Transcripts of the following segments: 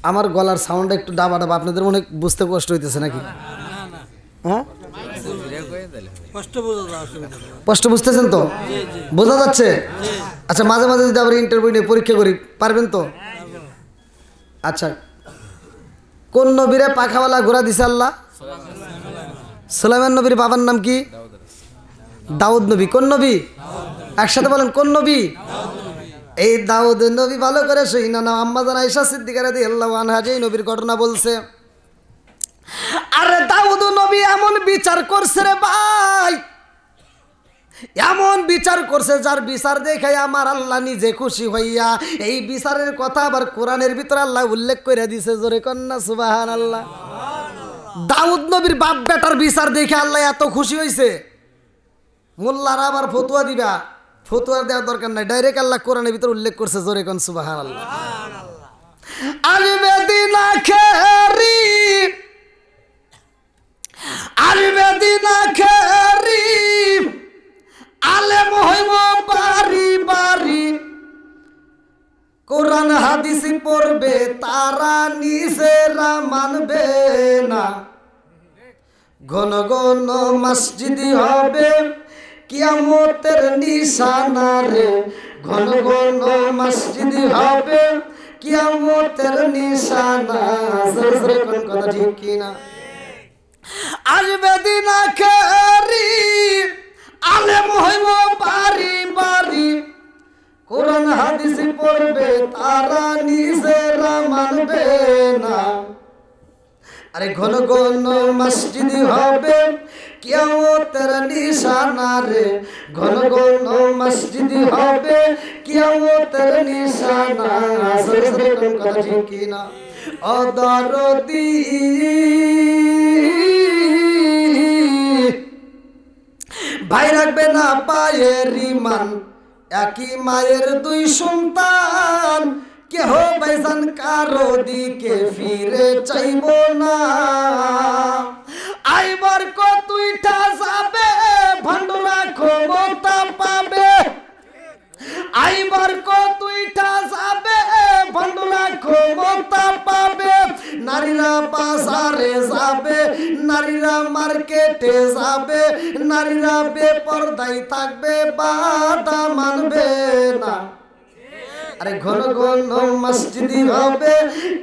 আমার গলার সাউন্ডটা একটু ডাবা ডাবা, আপনাদের মনে বুঝতে কষ্ট হইতেছে নাকি? হ্যাঁ, কষ্ট বুঝতেছেন তো? বোঝা যাচ্ছে? আচ্ছা, মাঝে মাঝে যদি আবার ইন্টারভিউ নিয়ে পরীক্ষা করি, পারবেন তো? আচ্ছা, কোন নবীরে পাখাওয়ালা ঘোড়া দিছে আল্লাহ? সুলাইমান নবীর বাবার নাম কি? দাউদ নবী। কোন নবী? একসাথে বলেন, কোন নবী? এই দাউদ নবী ভালো করে শুইনা নাও। আম্মা জান আয়েশা সিদ্দিকা রাদিয়াল্লাহু আনহা যে নবীর ঘটনা বলছে, আরে দাউদ নবী এমন বিচার করছে রে ভাই, এমন বিচার করছে যার বিচার দেখে আমার আল্লাহ নিজে খুশি হইয়া এই বিচারের কথা আবার কোরআনের ভিতরে আল্লাহ উল্লেখ করে দিছে। জোরে কন্যা সুবহানাল্লাহ। দাউদ নবীর বাপ বেটার বিচার দেখে আল্লাহ এত খুশি হইছে, মোল্লারা আবার ফতুয়া দিবা, ফতুয়া দেওয়ার দরকার নাই, ডাইরেক্ট আল্লাহ কোরআনের ভিতরে উল্লেখ করছে। জোরে কোন সুবহানাল্লাহ। আরবে দিনা খেরি, আরবে দিনা খেরি, আলেম হইব বাড়ি বাড়ি, কোরআন হাদিস পড়বে তারা নিজেরা মানবে না, ঘন ঘন মসজিদি হবে কিয়ামতের নিশানা রে, ঘন ঘন মসজিদি হবে কিয়ামতের নিশানা। জোরে কোন কথা ঠিক কিনা? আসবে দিন আখেরি, আলেম হইব বাড়ি বাড়ি, কোরআন হাদিস পড়বে তারা নিজেরা মানবে না, আরে ঘন ঘন মসজিদি হবে কিয়ামতের নিশানা রে, ঘন ঘন মসজিদি হবে কিয়ামতের নিশানা। জোরে কোন কথা ঠিক কিনা? অদরদি ভাই রাখবে না পায়ের ইমান, একই মায়ের দুই সন্তান, কেহ ভাইজান কারো দিকে ফিরে চাইব না, আইবার কতইটা যাবে ভণ্ডরা ক্ষমতা পাবে, আইবার কতইটা যাবে ভণ্ডরা ক্ষমতা পাবে, নারীরা বাজারে যাবে, নারীরা মার্কেটে যাবে, নারীরা বেপরদায় থাকবে, বাধা মানবে না, আরে ঘন ঘন মসজিদি হবে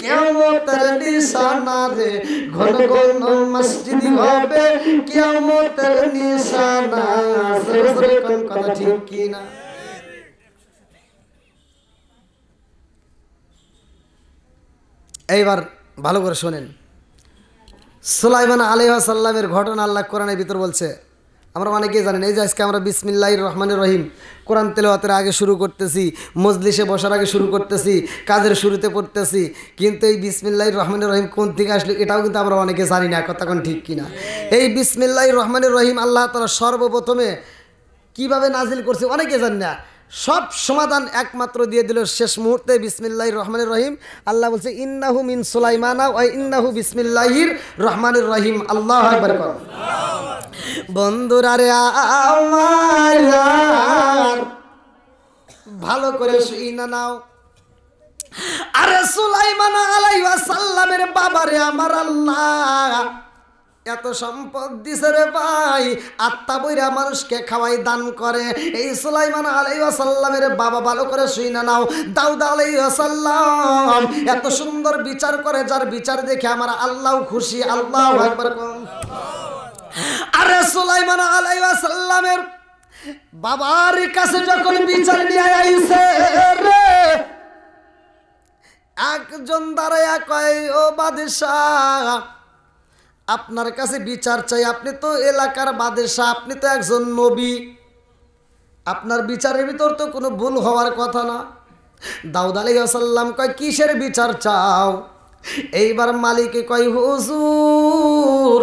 কিয়ামতের নিশানা রে, ঘন ঘন মসজিদি হবে কিয়ামতের নিশানা। জোরে কোন কথা ঠিক কিনা? এইবার ভালো করে শোনেন, সুলাইমান আলাইহিস সালামের ঘটনা আল্লাহ কোরআনের ভিতর বলছে। আমরা অনেকেই জানেন, এই যে আজকে আমরা বিসমিল্লাহির রহমানির রহিম কোরআন তেলাওয়াতের আগে শুরু করতেছি, মজলিসে বসার আগে শুরু করতেছি, কাজের শুরুতে পড়তেছি, কিন্তু এই বিসমিল্লাহির রহমানির রহিম কোন থেকে আসলো এটাও কিন্তু আমরা অনেকে জানি না। কথা কোন ঠিক কিনা? এই বিসমিল্লাহির রহমানির রহিম আল্লাহ তাআলা সর্বপ্রথমে কিভাবে নাজিল করছে অনেকে জানি না। সব সমাধান একমাত্র দিয়ে দিল শেষ মুহূর্তে বিসমিল্লাহির রহমানির রহিম। আল্লাহ বলছে ইন্নাহু মিন সুলাইমানা ওয়া ইন্নাহু বিসমিল্লাহির রহমানির রহিম। আল্লাহু আকবার কর। বন্ধুরা রে আমার ভালো করে শুইনা নাও, আরে সুলাইমান আলাইহিস সালামের বাবারে আমার আল্লাহ এত সম্পদ দিছে রে ভাই, আত্মা বইরা মানুষকে খাওয়াই দান করে। এই সুলাইমান আলাইহিস সালামের বাবা ভালো করে শুইনা নাও, দাউদ আলাইহিস সালাম এত সুন্দর বিচার করে যার বিচার দেখে আমার আল্লাহ খুশি। আল্লাহু আকবার। আরে সুলাইমান আলাইহিস সালামের বাবার কাছে যখন বিচার নিয়ে আইছে রে, একজন দাঁড়ায়া কয় ও বাদশাহ আপনার কাছে বিচার চাই, আপনি তো এলাকার বাদশাহ, আপনি তো একজন নবী, আপনার বিচারের ভিতর তো কোনো ভুল হওয়ার কথা না। দাউদ আলাইহিস সালাম কয় কিসের বিচার চাও? এইবার মালিকে কয় হুজুর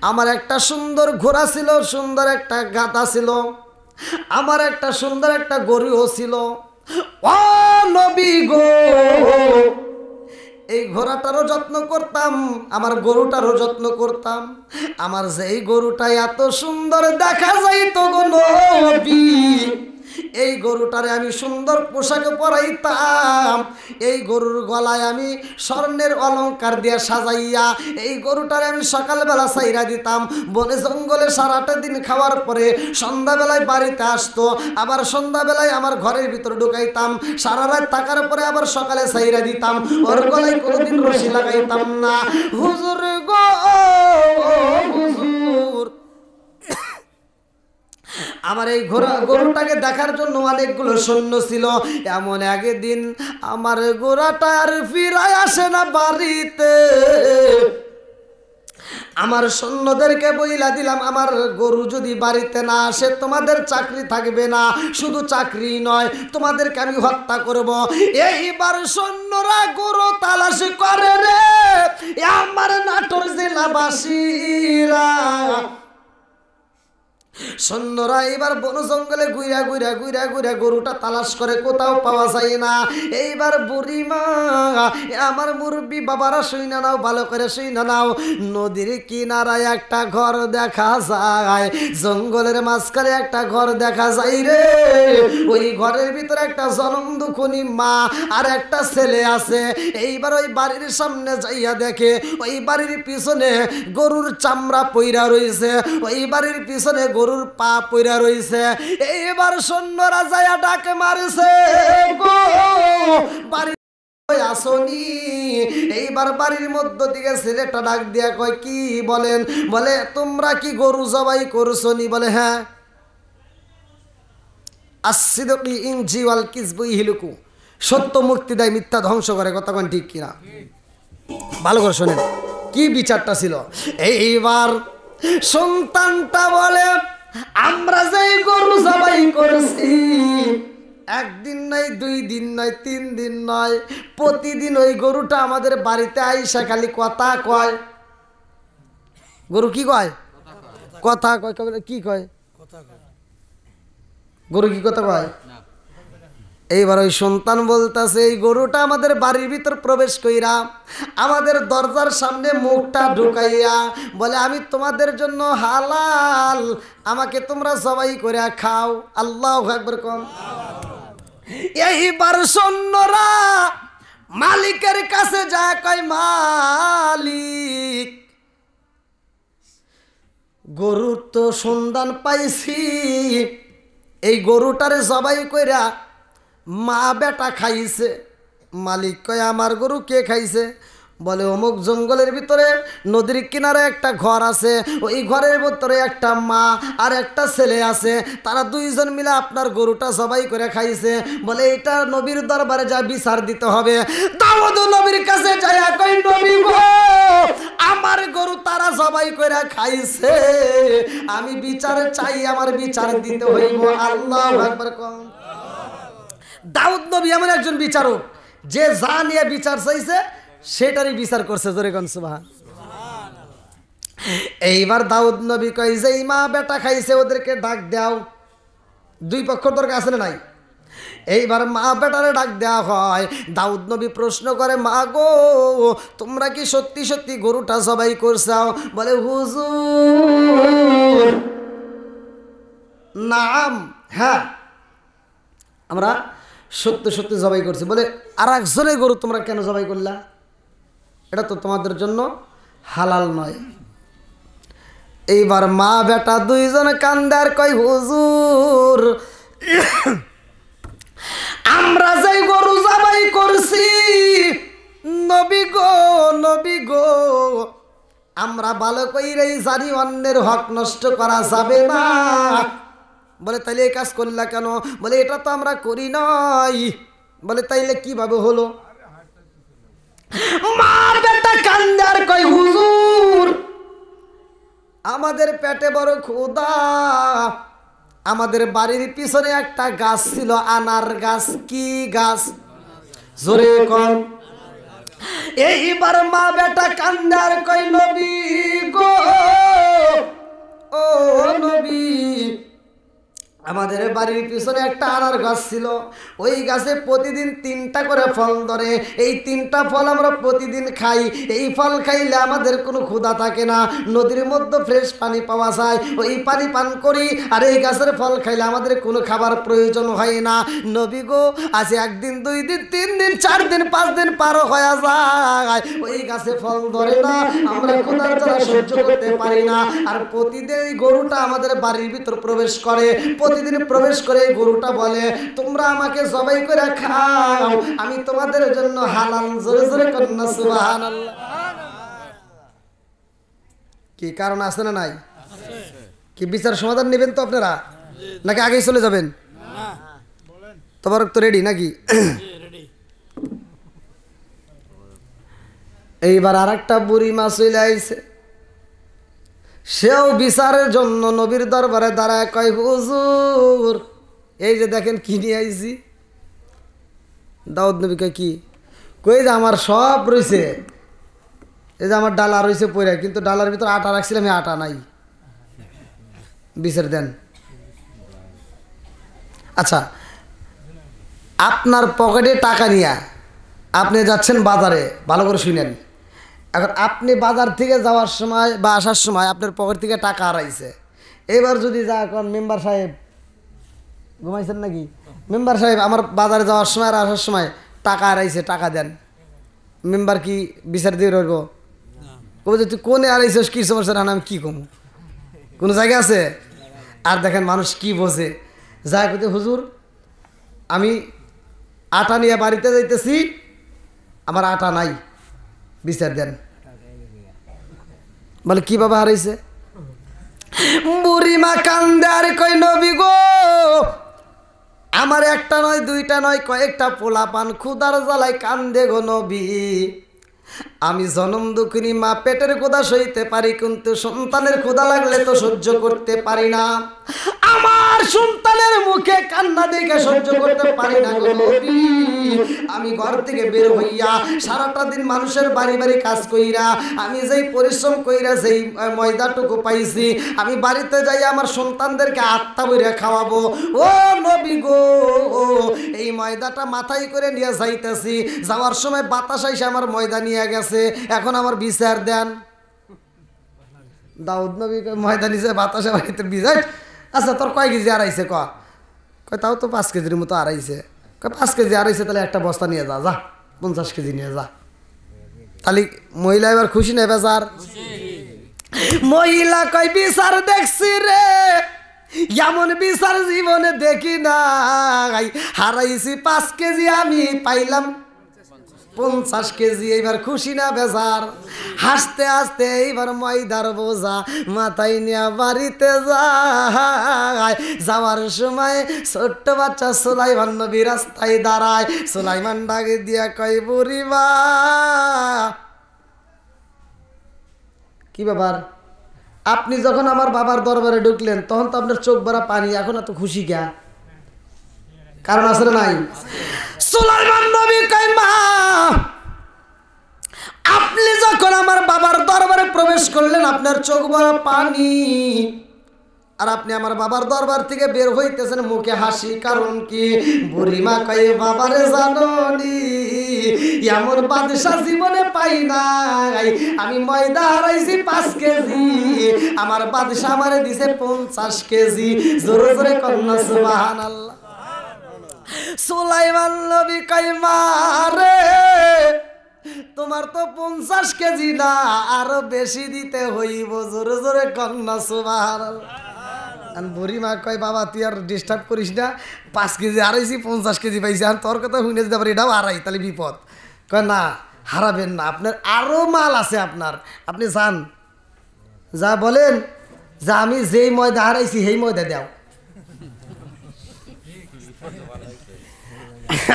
আমার একটা সুন্দর ঘোড়া ছিল, সুন্দর একটা গাধা ছিল, আমার একটা সুন্দর একটা গরুও ছিল। ও নবী গো, এই ঘোড়াটারও যত্ন করতাম, আমার গরুটারও যত্ন করতাম, আমার যেই গরুটা এত সুন্দর দেখা যাইতো গো নবী, এই গরুটারে আমি সুন্দর পোশাকে পরাইতাম, এই গরুর গলায় আমি স্বর্ণের অলংকার দিয়ে সাজাইয়া এই গরুটারে আমি সকালবেলা ছাইরা দিতাম। বনে জঙ্গলে সারাটা দিন খাওয়ার পরে সন্ধ্যাবেলায় বাড়িতে আসতো, আবার সন্ধ্যাবেলায় আমার ঘরের ভিতর ঢুকাইতাম, সারা রাত থাকার পরে আবার সকালে ছাইরা দিতাম। ওর গলায় কোনোদিন রশি লাগাইতাম না। হুজুর গো হুজুর, আমার এই গরুটাকে দেখার জন্য অনেকগুলো সৈন্য ছিল। এমন একদিন আমার ঘোড়াটা আর ফিরায় আসে না বাড়িতে। আমার সৈন্যদেরকে বইলা দিলাম, আমার গরু যদি বাড়িতে না আসে তোমাদের চাকরি থাকবে না, শুধু চাকরি নয় তোমাদেরকে আমি হত্যা করব। এইবার সৈন্যরা গরু তালাশ করে রে আমার নাটোর জেলাবাসীরা। সৈন্যরা এবার বন জঙ্গলে ঘুরা ঘুরা ঘুরা ঘুরা গরুটা তালাশ করে, কোথাও পাওয়া যায় না। এইবার বুড়িমা আমার মুরব্বী বাবারা শুইনা নাও, ভালো করে শুইনা নাও, নদীর কিনারায় একটা ঘর দেখা যায়, জঙ্গলের মাঝখানে একটা ঘর দেখা যায় রে। ওই ঘরের ভিতরে একটা জনম দুখুনি মা আর একটা ছেলে আছে। এইবার ওই বাড়ির সামনে যাইয়া দেখে ওই বাড়ির পিছনে গরুর চামড়া পইরা রয়েছে, ওই বাড়ির পিছনে গরুর পা পইরা রইছে। এইবার সৈন্যরা যায়া ডাকে মারছে, গো বাড়ি আসনি। এইবার বাড়ির মধ্য থেকে ছেলেটা ডাক দিয়া কয়, কি বলেন? বলে তোমরা কি গরু জবাই করছনি? বলে হ্যাঁ। আসসিদকি ইনজি ওয়াল কিযবু ইহলিকু, সত্য মুক্তি দেয়, মিথ্যা ধ্বংস করে। কথা কোন ঠিক কিনা? ভালো করে শোনেন কি বিচারটা ছিল। এইবার সন্তানটা বলে, আমরা যে গরু জবাই করেছি একদিন নয়, 2 দিন নয়, 3 দিন নয়, প্রতিদিন ওই গরুটা আমাদের বাড়িতে আইসা খালি কথা কয়। গরু কি কয়? কথা কয়। কি কয়? গরু কি কথা কয়? এইবার ওই সন্তান বলতেছে, এই গরুটা আমাদের বাড়ির ভিতর প্রবেশ কইরা আমাদের দরজার সামনে মুখটা ঢুকাইয়া বলে, আমি তোমাদের জন্য হালাল, আমাকে তোমরা জবাই করে খাও। আল্লাহু আকবার কোন। এইবার সৈন্যরা মালিকের কাছে যায়, কয় মালিক গরুর তো সন্ধান পাইছি, এই গরুটারে জবাই কইরা মা বেটা খাইছে। মালিক কয়, আমার গরু কে খাইছে? বলে অমুক জঙ্গলের ভিতরে নদীর কিনারে একটা ঘর আছে, ওই ঘরের ভিতরে একটা মা আর একটা ছেলে আছে, তারা 2 জন মিলে আপনার গরুটা জবাই করে খাইছে। বলে এটা নবীর দরবারে যা বিচার দিতে হবে। দাউদ নবীর কাছে যায়, কই নবী গো আমার গরু তারা জবাই করে খাইছে, আমি বিচার চাই, আমার বিচার দিতে হইব। আল্লাহু আকবার কোন। দাউদ নবী এমন একজন বিচারক যে যা নিয়ে বিচার চাইছে সেটারই বিচার করছে। জোরে কোন সুবহান। এইবার দাউদ নবী কয়, যে মা বেটা খাইছে ওদেরকে ডাক দাও। 2 পক্ষ দরকার আছে না নাই? এইবার মা বেটারে ডাক দেওয়া হয়। দাউদ নবী প্রশ্ন করে, মা গো তোমরা কি সত্যি সত্যি গরুটা জবাই করছাও? বলে হুজুর নাম, হ্যাঁ আমরা সত্য সত্যি জবাই করছি। বলে আর একজনের গরু তোমরা কেন জবাই করলা? এটা তো তোমাদের জন্য হালাল নয়। এইবার মা বেটা 2 জনে কান্দে আর কয়, হুজুর আমরা যে গরু জবাই করছি নবী গো, নবী গো আমরা ভালো কইরেই জানি অন্যের হক নষ্ট করা যাবে না। বলে তাইলে এই কাজ করলা কেন? বলে এটা তো আমরা করি নাই। বলে তাইলে কিভাবে হলো? মা বেটা কান্দে আর কয়, হুজুর আমাদের পেটে বড় ক্ষুধা, আমাদের বাড়ির পিছনে একটা গাছ ছিল, আনার গাছ। কি গাছ? জোরে কোন। এইবার মা বেটা কান্দে আর কয়, নবী গো ও নবী আমাদের বাড়ির পিছনে একটা আনার গাছ ছিল, ওই গাছে প্রতিদিন 3টা করে ফল ধরে। এই 3টা ফল আমরা প্রতিদিন খাই। এই ফল খাইলে আমাদের কোনো ক্ষুধা থাকে না, নদীর মধ্যে ফ্রেশ পানি পাওয়া যায়, ওই পানি পান করি। আর এই গাছের ফল খাইলে আমাদের কোনো খাবার প্রয়োজন হয় না। নবী গো, আছে 1 দিন 2 দিন 3 দিন 4 দিন 5 দিন পার হয়ে যায়, ওই গাছে ফল ধরে না, আমরা ক্ষুধার জ্বালা সহ্য করতে পারি না। আর প্রতিদিন এই গরুটা আমাদের বাড়ির ভিতর প্রবেশ করে, প্রতিদিন প্রবেশ করে এই গরুটা বলে, তোমরা আমাকে জবাই করে খাও, আমি তোমাদের জন্য হালাল। জোরে জোরে কন্যা সুবহানাল্লাহ। কি কারণ আছে না নাই? কি বিচার সমাধান নেবেন তো আপনারা, নাকি আগেই চলে যাবেন? তোমার তো রেডি নাকি? এইবার আর একটা বুড়ি মা চলে আইছে, সেও বিচারের জন্য নবীর দরবারে দাঁড়ায়, কয় হুজুর এই যে দেখেন কি নিয়ে আইছি। দাউদ নবী কয় কি? কই যে আমার সব রয়েছে, এই যে আমার ডালা রয়েছে পড়ে, কিন্তু ডালার ভিতর আটা রাখছিলাম, এই আটা নাই, বিচার দেন। আচ্ছা, আপনার পকেটে টাকা নিয়ে আপনি যাচ্ছেন বাজারে, ভালো করে শুনেন। এখন আপনি বাজার থেকে যাওয়ার সময় বা আসার সময় আপনার পকেট থেকে টাকা হারাইছে। এবার যদি যা এখন মেম্বার সাহেব ঘুমাইছেন নাকি, মেম্বার সাহেব আমার বাজারে যাওয়ার সময় আর আসার সময় টাকা হারাইছে, টাকা দেন, মেম্বার কি বিচার দিয়ে রইব? কবে যে তুই কোনে হারাইছিস, কি সমস্যা? না আমি কী কমু, কোনো জায়গা আছে? আর দেখেন মানুষ কি বোঝে, যায় কইতে হুজুর আমি আটা নিয়ে বাড়িতে যাইতেছি, আমার আটা নাই, বিচার দেন। বলে কিভাবে হারাইছে? বুড়িমা কান্দে আর কই, নবী গো, আমার একটা নয় 2টা নয় কয়েকটা পোলাপান ক্ষুধার জ্বালায় কান্দে গো নবী। আমি জনম দুঃখিনী মা, পেটের ক্ষুধা সইতে পারি, কিন্তু সন্তানের ক্ষুধা লাগলে তো সহ্য করতে পারি না। আমার সন্তানের মুখে কান্না দেখে সহ্য করতে পারি না গো নবী। আমি ঘর থেকে বের হইয়া সারাটা দিন মানুষের বাড়ি বাড়ি কাজ কইরা, আমি যেই পরিশ্রম কইরা যেই ময়দাটুকু পাইছি, আমি বাড়িতে যাই আমার সন্তানদেরকে আত্মা বইরা খাওয়াবো। ও নবী গো, এই ময়দাটা মাথায় করে নিয়ে যাইতেছি, যাওয়ার সময় বাতাস আইসে আমার ময়দা নিয়ে গেছে, এখন আমার বিচার দেন। দাউদ নবী ময়দা নিছে, বাতাসে বাড়িতে বিচার। আচ্ছা তোর কয় কেজি হারাইছে? কয় তাও তো 5 কেজির মতো হারাইছে। 5 কেজি হারাইছে, তাহলে একটা বস্তা নিয়ে যা, যা 50 কেজি নিয়ে যা। তাহলে মহিলা এবার খুশি নেই বেচার? মহিলা কয় বিচার দেখছি রে, এমন বিচার জীবনে দেখি নাই, হারাইছি 5 কেজি, আমি পাইলাম 50 কেজি। এইবার খুশি না বেজার? হাসতে হাসতে এইবার ময়দার বোঝা মাথায় নিয়ে বাড়িতে যায়। যাওয়ার সময় ছোট্ট বাচ্চা সুলাইমান নবী রাস্তায় দাঁড়ায়। সুলাইমান ডাকে দিয়া কয়, বুড়িমা কি ব্যাপার, আপনি যখন আমার বাবার দরবারে ঢুকলেন তখন তো আপনার চোখ ভরা পানি, এখন এত খুশি কে? কারণ আছে না নাই? সুলাইমান নবী কয়, মা আপনি যখন আমার বাবার দরবারে প্রবেশ করলেন আপনার চোখ ভরা পানি, আর আপনি আমার বাবার দরবার থেকে বের হইতেছেন মুখে হাসি, কারণ কি? বুড়িমা কয়, বাবারে জানোনি এমন বাদশা জীবনে পাই নাই, আমি ময়দা হারাইছি 5 কেজি, আমার বাদশা আমারে দিছে 50 কেজি। জোরে জোরে কন্যা সুবহানাল্লাহ। সুলাইমান নবী কয়, মা রে তোমার তো 50 কেজি না, আরো বেশি দিতে হইব। জোরে জোরে কন্যা সুবহানাল্লাহ। বুড়িমা কয়, বাবা তুই আর ডিস্টার্ব করিস না, 5 কেজি হারাইছি 50 কেজি পাইছি, আর তোর কথা শুনে যেতে পারি এটাও হারাই, তাহলে বিপদ। কয় না হারাবেন না, আপনার আরো মাল আছে, আপনার আপনি যান, যা বলেন যা আমি যেই ময়দা হারাইছি সেই ময়দা দাও।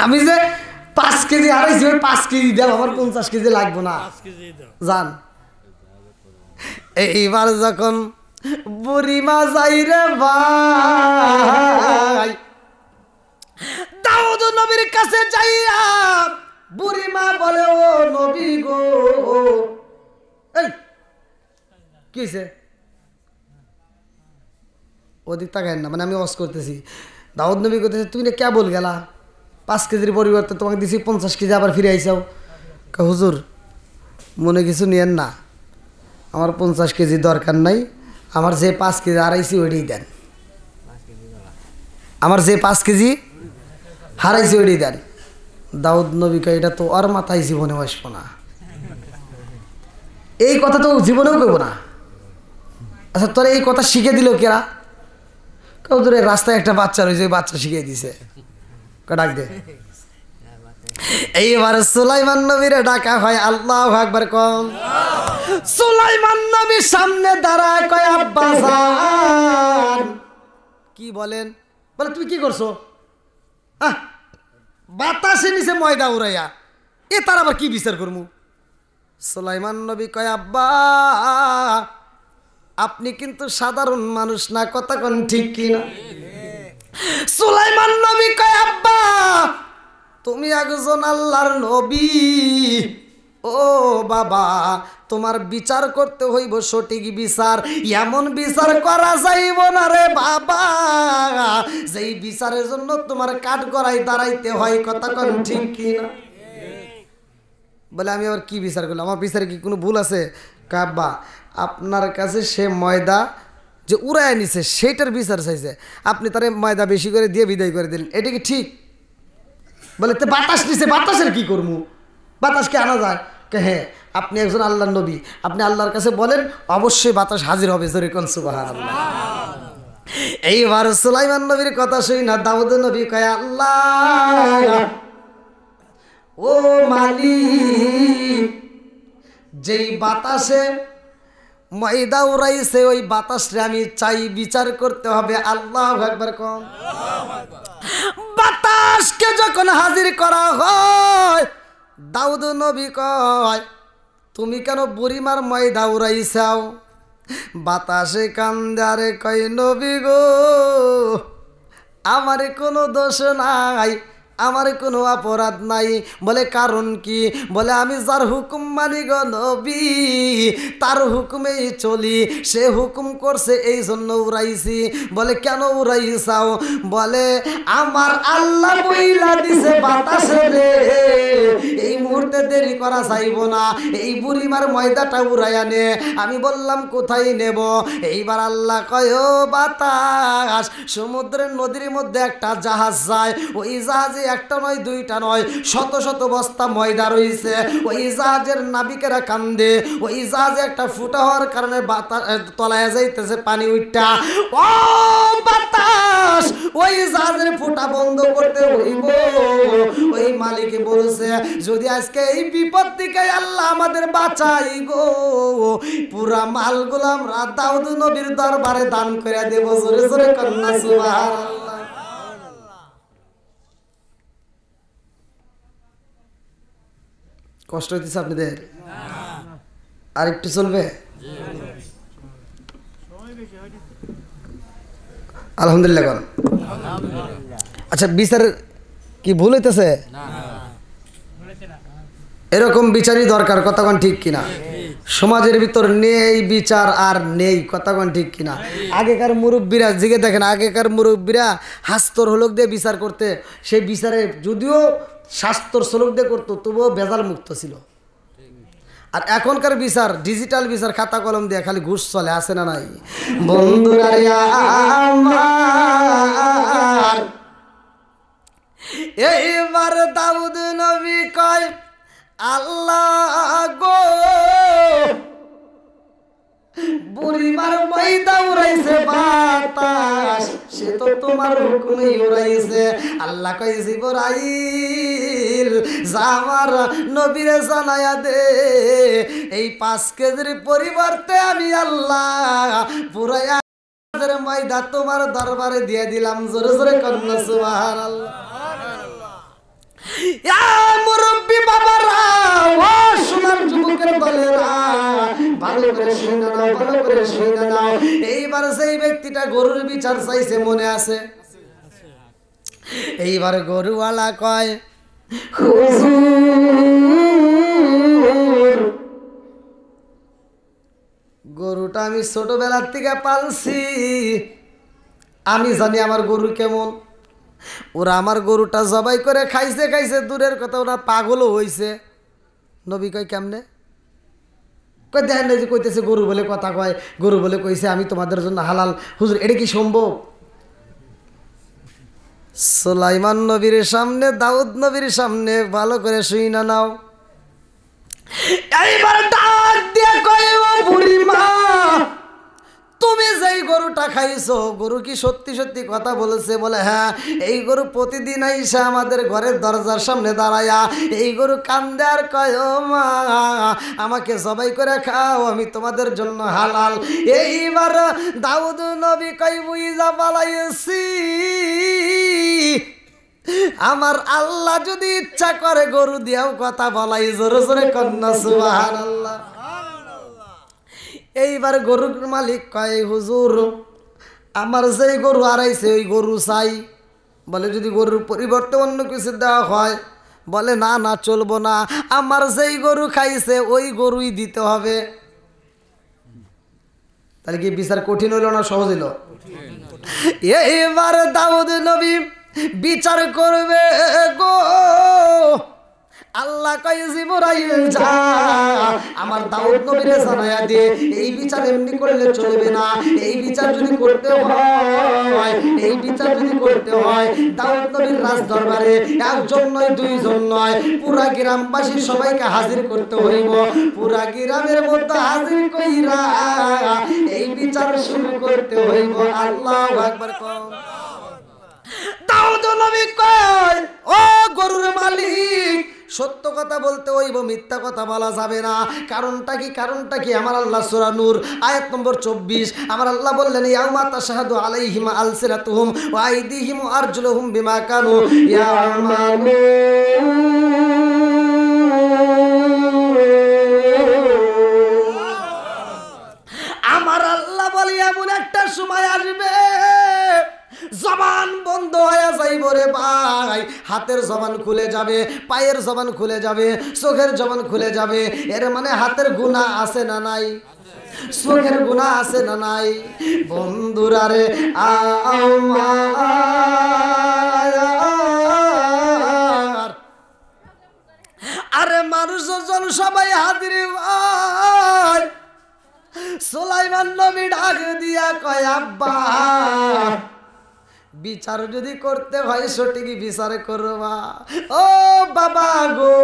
আমি যে 5 কেজি হারাইছি 5 কেজি দাও, আমার 50 কেজি লাগবো না, যান। এইবার যখন বুড়িমা যাই রে ভাই দাউদ নবীর কাছে যাইয়া, বুড়িমা বলে, ও নবী গো, এই কি হইছে? ওদিক তাকায় না, মানে আমি ওয়াজ করতেছি, দাউদ নবী করতেছে তুমি না কে বল গেলা 5 কেজির পরিবর্তে তোমাকে দিছি 50 কেজি, আবার ফিরে আইসাও। হুজুর মনে কিছু নিয়েন না, আমার 50 কেজি দরকার নাই, আমার যে 5 কেজি হারাইছি ওইটাই দেন, আমার যে 5 কেজি হারাইছি ওইটাই দেন। দাউদ নবী কয় এটা তো ওর মাথায় জীবনে আসবো না, এই কথা তো জীবনেও করবো না। আচ্ছা তোরা এই কথা শিখে দিল কেরা? কেউ তোর রাস্তায় একটা বাচ্চা রয়েছে, বাচ্চা শিখিয়ে দিছে, ডাক দে। এইবার সুলাইমান নবীরে ডাকা হয়, আল্লাহু আকবার কম। সুলাইমান নবীর সামনে দাঁড়ায় কয় আব্বাসান। কি বলেন? বলে তুমি কি করছো? বাতাসে নিচে ময়দা উড়াইয়া, এ তার আবার কি বিচার করমু? সুলাইমান নবী কয় আব্বা আপনি কিন্তু সাধারণ মানুষ না, কথা কোন ঠিক কিনা? সুলাইমান নবী কয় আব্বা তুমি একজন আল্লাহর নবী, ও বাবা তোমার বিচার করতে হইব সঠিক বিচার, এমন বিচার করা যাইব না রে বাবা যেই বিচারের জন্য তোমার কাঠ গড়াই দাঁড়াইতে হয়, কথা কোন ঠিক কিনা? বলে আমি আবার কি বিচার করলাম, আমার বিচারে কি কোনো ভুল আছে? কাব্বা আপনার কাছে সে ময়দা যে উড়ায় নিছে সেইটার বিচার চাইছে, আপনি তারে ময়দা বেশি করে দিয়ে বিদায় করে দিলেন, এটা কি ঠিক? বলে তো বাতাস নিছে, বাতাসের কি করবো? বাতাসকে আনা যায়? হ্যাঁ আপনি একজন আল্লাহর নবী, আপনি আল্লাহর কাছে বলেন অবশ্যই বাতাস হাজির হবে, জোরে কোন সুবহানাল্লাহ। এইবার সুলাইমান নবীর কথা শুই না দাউদ নবী কয় আল্লাহ ও মালিক যেই বাতাসে ময়দা উড়াইছে ওই বাতাসে আমি চাই বিচার করতে হবে। আল্লাহু আকবার কম। বাতাসকে যখন হাজির করা হয় দাউদ নবী কয় তুমি কেন বুড়িমার ময়দা উড়াইছাও? বাতাসে কান্দারে কয় নবী গো আমার কোনো দোষ নাই, আমার কোনো অপরাধ নাই। বলে কারণ কি? বলে আমি যার হুকুম মানি গো নবী, তার হুকুমেই চলি, সে হুকুম করছে এই জন্য উড়াইছি। বলে কেন উড়াইছাও? বলে আমার আল্লাহ বইলা দিছে বাতাসে রে এই মুহূর্তে দেরি করা যাইব না, এই বুড়িমার ময়দাটা উড়াইয়া নে। আমি বললাম কোথায় নেব? এইবার আল্লাহ কয় ও বাতাস সমুদ্রের নদীর মধ্যে একটা জাহাজ যায়, ওই জাহাজে একটা নয় দুইটা নয় শত শত বস্তা ময়দা রয়েছে, ওই জাহাজের নাবিকেরা কান্দে, ওই জাহাজে একটা ফুটা হওয়ার কারণে তলায় যাইতেছে পানি উঠা। ও বাতাস ওই জাহাজের ফুটা বন্ধ করতে হইব। ওই মালিক বলছে যদি আজকে এই বিপদ থেকে আল্লাহ আমাদের বাঁচাই গো, পুরা মালগুলো আমরা দাউদ নবীর দরবারে দান করে দেব। জোরে জোরে কন্যা সুবহানাল্লাহ। কষ্ট হইতেছে আপনাদের? আর একটু চলবে? আলহামদুলিল্লাহ কর। আচ্ছা বিচার কি ভুল হইতেছে? এরকম বিচারই দরকার, কতক্ষণ ঠিক কিনা? সমাজের ভিতর নেই বিচার আর নেই, কতক্ষণ ঠিক কিনা? আগেকার মুরব্বীরা জিগে দেখেন, আগেকার মুরব্বীরা হাস্তর হলক দিয়ে বিচার করতে, সেই বিচারে যদিও শাস্ত্র শ্লোক দিয়ে করতো তবুও ভেজাল মুক্ত ছিল। আর এখনকার বিচার ডিজিটাল বিচার, খাতা কলম দিয়ে খালি ঘুষ চলে, আসে না নাই? বন্ধুরা আমার এইবার দাউদ নবী কয় আল্লাহ গো বুড়িমার ময়দা উড়াইছে বাতাস, সে তো তোমার হুকুমেই উড়াইছে। আল্লাহ কয় জিবরাইল যা আমার নবীরে জানায়া দে এই 5 কেজির পরিবর্তে আমি আল্লাহ পুরায়া ময়দা তোমার দরবারে দিয়ে দিলাম। জোরে জোরে কন্যা সুবহানাল্লাহ। মুরব্বী বাবারা, ও সোনার যুবকের দলেরা, ভালো করে শুনে নাও, ভালো করে শুনে নাও। এইবার সেই ব্যক্তিটা গরুর বিচার চাইছে, মনে আছে? এইবার গরুওয়ালা কয় হুজুর গরুটা আমি ছোটবেলার থেকে পালছি, আমি জানি আমার গরু কেমন। ওরা আমার গরুটা জবাই করে খাইছে খাইছে দূরের কথা, ওরা পাগলও হইছে। নবী কয় কেমনে? কই দেখেন না যে কইতেছে গরু বলে কথা কয়, গরু বলে কইছে আমি তোমাদের জন্য হালাল। হুজুর এটা কি সম্ভব? সুলাইমান নবীর সামনে, দাউদ নবীর সামনে ভালো করে শুই না নাও। এইবার ডাক দিয়ে কয় ও বুড়ি মা, তুমি যেই গরুটা খাইছো গরু কি সত্যি সত্যি কথা বলেছে? বলে হ্যাঁ। এই গরু প্রতিদিন আইসা আমাদের ঘরের দরজার সামনে দাঁড়ায়া এই গরু কান্দে আর কয় ও মা আমাকে জবাই করে খাও, আমি তোমাদের জন্য হালাল। এইবার দাউদ নবী কয় বুইজা পালাইছি, আমার আল্লাহ যদি ইচ্ছা করে গরু দিয়াও কথা বলাই। জোরে জোরে কন্যা সুবহানাল্লাহ। এইবার গরুর মালিক কয় হুজুর আমার যেই গরু হারাইছে ওই গরু চাই। বলে যদি গরুর পরিবর্তে অন্য কিছু দেওয়া হয়? বলে না না চলবো না, আমার যেই গরু খাইছে ওই গরুই দিতে হবে। তাহলে কি বিচার কঠিন হইল না সহজ হইল? এইবার দাউদ নবী বিচার করবে গো। আল্লাহ কয় জিবরাইল যা আমার দাউদ নবীরে জানায়া দে এই বিচার এমনি করলে চলবে না। এই বিচার যদি করতে হয়, এই বিচার যদি করতে হয় দাউদ নবীর রাজ দরবারে একজন নয় দুইজন নয় পুরা গ্রামবাসী সবাইকে হাজির করতে হইব। পুরা গ্রামের মধ্যে হাজির কইরা এই বিচার শুরু করতে হইব। আল্লাহু আকবার। দাউদ নবী কয় ও গরুর মালিক সত্য কথা বলতে হইব, মিথ্যা কথা বলা যাবে না। কারণটা কি? কারণটা কি? আমার আল্লাহ সূরা নূর আয়াত নম্বর 24 আমার আল্লাহ বললেন ইয়াউমা তাশহাদু আলাইহিম আলসিনাতুহুম ওয়া আইদিহিম ওয়া আরজুলুহুম বিমা কানু ইয়ামালুন। আমার আল্লাহ বলে এমন একটা সময় আসবে জবান বন্ধ হয়ে যাইব রে ভাই। হাতের জবান খুলে যাবে, পায়ের জবান খুলে যাবে, চোখের জবান খুলে যাবে। এর মানে হাতের গুনাহ আছে না নাই? চোখের গুনাহ আছে না নাই? বন্ধুরা রে আরে মানুষজন সবাই হাজির ভাই। সুলাইমান নবী ডাক দিয়া কয় আব্বা বিচার যদি করতে হয় সঠিক বিচার করবা। ও বাবা গো,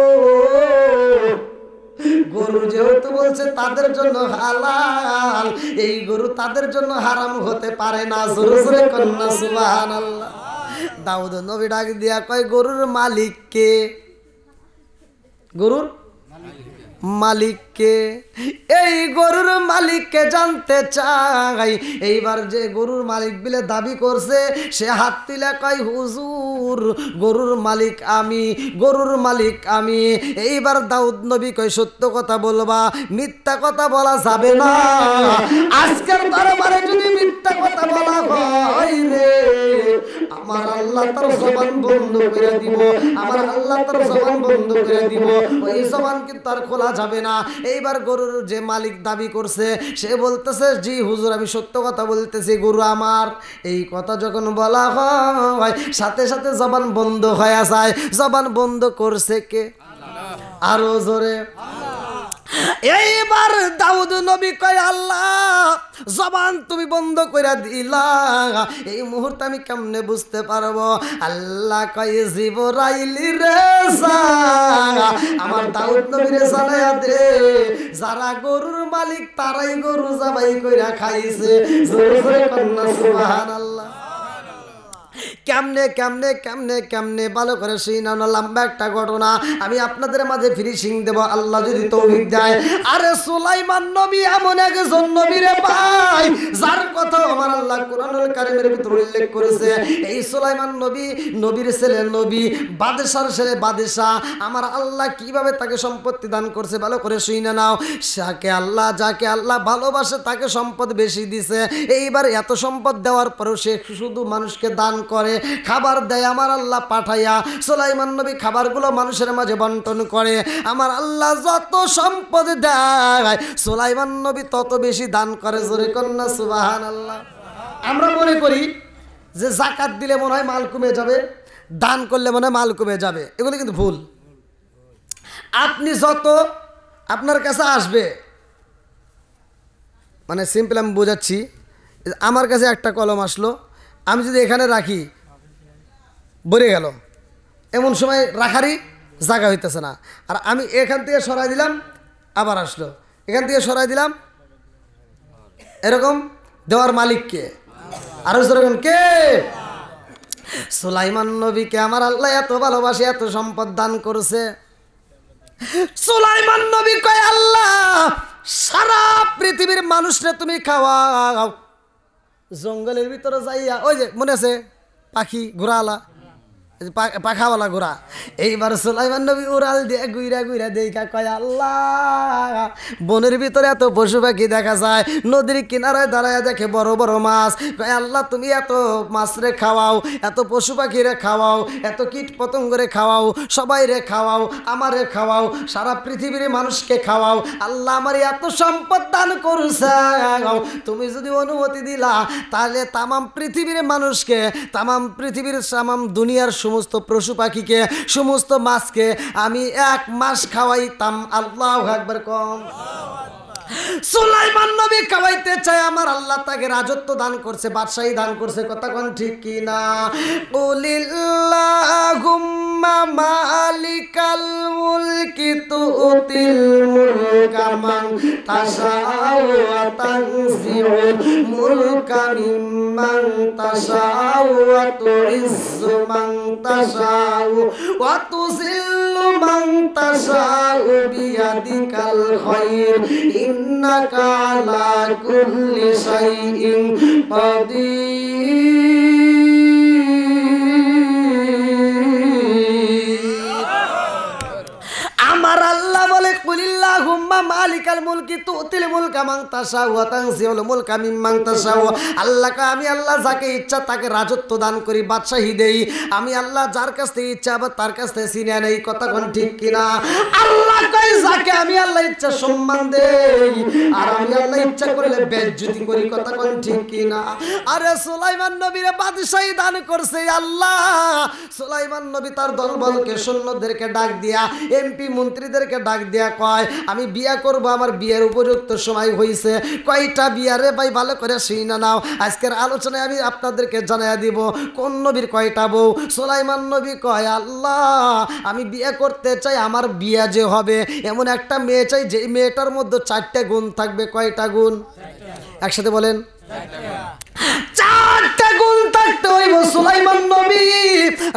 গরু যেহেতু বলছে তাদের জন্য হালাল, এই গরু তাদের জন্য হারাম হতে পারে না। জোরে জোরে কন্যা সুবহানাল্লাহ। দাউদ নবী ডাক দিয়া কয় গরুর মালিক কে? গরুর মালিককে? এই গরুর মালিককে জানতে চাই। এইবার যে গরুর মালিক বলে দাবি করছে সে হাত তুলে কয় হুজুর গরুর মালিক আমি, গরুর মালিক আমি। এইবার দাউদ নবী কয় সত্য কথা বলবা, মিথ্যা কথা বলা যাবে না। আজকের দরবারে যদি মিথ্যা কথা বলা হয় রে আমার আল্লাহ তার জবান বন্ধ করে দিব, আমার আল্লাহ তার জবান বন্ধ করে দিব। ওই জবান কিন্তু আর খোলা যাবে না। এইবার গরুর যে মালিক দাবি করছে সে বলতেছে জি হুজুর আমি সত্য কথা বলতেছি, গরু আমার। এই কথা যখন বলা হয় সাথে সাথে জবান বন্ধ হয়ে যায়। জবান বন্ধ করছে কে? আরো জোরে। এইবার দাউদ নবী কয় আল্লাহ জবান তুমি বন্ধ করে দিলা, এই মুহূর্তে আমি কেমনে বুঝতে পারবো? আল্লাহ কয় জিবরাইল রে আমার দাউদ নবীরে জানায়া দে যারা গরুর মালিক তারাই গরু জবাই কইরা খাইছে। জোরে জোরে কন্যা সুবহানাল্লাহ। কেমনে কেমনে কেমনে কেমনে ভালো করে শুনানো লম্বা একটা ঘটনা আমি আপনাদের মাঝে ফিনিশিং দেব আল্লাহ যদি তৌফিক দেয়। আরে সুলাইমান নবী এমন একজন নবী রে ভাই যার কথা আমার আল্লাহ কোরআনুল কারীমের ভিতরে উল্লেখ করেছে। এই সুলাইমান নবী নবীর ছেলে নবী, বাদশার ছেলে বাদশা। আমার আল্লাহ কিভাবে তাকে সম্পত্তি দান করছে ভালো করে শুনে নাও। যাকে আল্লাহ ভালোবাসে তাকে সম্পদ বেশি দিছে। এইবার এত সম্পদ দেওয়ার পরেও সে শুধু মানুষকে দান করে, খাবার দেয়। আমার আল্লাহ পাঠাইয়া সুলাইমান নবী খাবারগুলো মানুষের মাঝে বন্টন করে। আমার আল্লাহ যত সম্পদ দেয় সুলাইমান নবী তত বেশি দান করে। জোরে কন্যা সুবহানাল্লাহ। আমরা মনে করি যে জাকাত দিলে মনে হয় মাল কমে যাবে, দান করলে মনে হয় মাল কমে যাবে, এগুলো কিন্তু ভুল। আপনি যত আপনার কাছে আসবে, মানে সিম্পল আমি বোঝাচ্ছি, আমার কাছে একটা কলম আসলো, আমি যদি এখানে রাখি ভরে গেল, এমন সময় রাখারই জায়গা হইতেছে না। আর আমি এখান থেকে সরাই দিলাম, আবার আসলো, এখান থেকে সরাই দিলাম, এরকম দেওয়ার মালিককে আরো যেরকম কে? সুলাইমান নবীকে আমার আল্লাহ এত ভালোবাসে, এত সম্পদ দান করেছে। সুলাইমান নবী কয়, আল্লাহ সারা পৃথিবীর মানুষরে তুমি খাওয়াও। জঙ্গলের ভিতরে যাইয়া, ওই যে মনে আছে পাখি ঘোড়াওয়ালা, পাখাওয়ালা ঘোড়া, এইবার সুলাইমান নবী উড়াল দিয়ে গুইরা গুইরা দেখা কয়, আল্লাহ বনের ভিতরে এত পশু পাখি দেখা যায়, নদীর কিনারায় দাঁড়ায় দেখে বড় বড় মাছ, কয় আল্লাহ তুমি এত মাছ রে খাওয়াও, এত পশু পাখি রে খাওয়াও, এত কীট পতঙ্গ রে খাওয়াও, সবাই রে খাওয়াও, আমারে খাওয়াও, সারা পৃথিবীর মানুষকে খাওয়াও। আল্লাহ আমার এত সম্পদ দান করছে, তুমি যদি অনুমতি দিলা তাহলে তামাম পৃথিবীর মানুষকে, তামাম পৃথিবীর তামাম দুনিয়ার সমস্ত পশু পাখিকে, সমস্ত মাছকে আমি 1 মাস খাওয়াইতাম। আল্লাহু আকবার কম। সুলাইমান নবী খাওয়াইতে চায়, আমার আল্লাহ তাকে রাজত্ব দান করছে, বাদশাহী দান করছে, কথা কোন ঠিক কি না? কুলিল্লাহুম্মা মালিকাল মুলকি তুতিল মুলকা মান তাশাউ ওয়া তানজিউল মুলকা মিম্মান তাশাউ ওয়া তুইজ্জু মান তাশাউ ওয়া তুযিল্লু মান তাশাউ বিয়াদিকাল খায়র ইন্নাকা আলা কুল্লি শাইইন কাদির। আমার আল্লাহ বলে, কুলিল্লাহুম্মা মালিকাল মুলকি তুতিল মুলকা মান তাশাউ ওয়া তানজিউল মুলকা মিম্মান তাশাউ। আল্লাহকে আমি আল্লাহ যাকে ইচ্ছা তাকে রাজত্ব দান করি, বাদশাহী দেই। আমি আল্লাহ যার কাছ থেকে ইচ্ছা আবার তার কাছ থেকে ছিনিয়ে নেই, কথা কোন ঠিক কিনা? আল্লাহ কয় যাকে আমি আল্লাহ ইচ্ছা সম্মান দেই, আর আমি আল্লাহ ইচ্ছা করলে বেজ্জতি করি, কথা কোন ঠিক কিনা? আরে সুলাইমান নবীরে বাদশাহী দান করছে আল্লাহ। সুলাইমান নবী তার দলবলকে, সৈন্যদেরকে ডাক দিয়া, এমপি মন্ত্রীদেরকে ডাক দিয়া কয়, আমি বিয়া করব, আমার বিয়ের উপযুক্ত সময় হয়েছে। কয়টা বিয়া রে ভাই, ভালো করে শুনে নাও, আজকের আলোচনায় আমি আপনাদেরকে জানাইয়া দিব কোন নবীর কয়টা বউ। সুলাইমান নবী কয়, আল্লাহ আমি বিয়ে করতে চাই, আমার বিয়া যে হবে এমন একটা মেয়ে চাই যে মেয়েটার মধ্যে 4টা গুণ থাকবে। কয়টা গুণ? একসাথে বলেন, 4টা গুণ থাকতে হইব। সুলাইমান নবী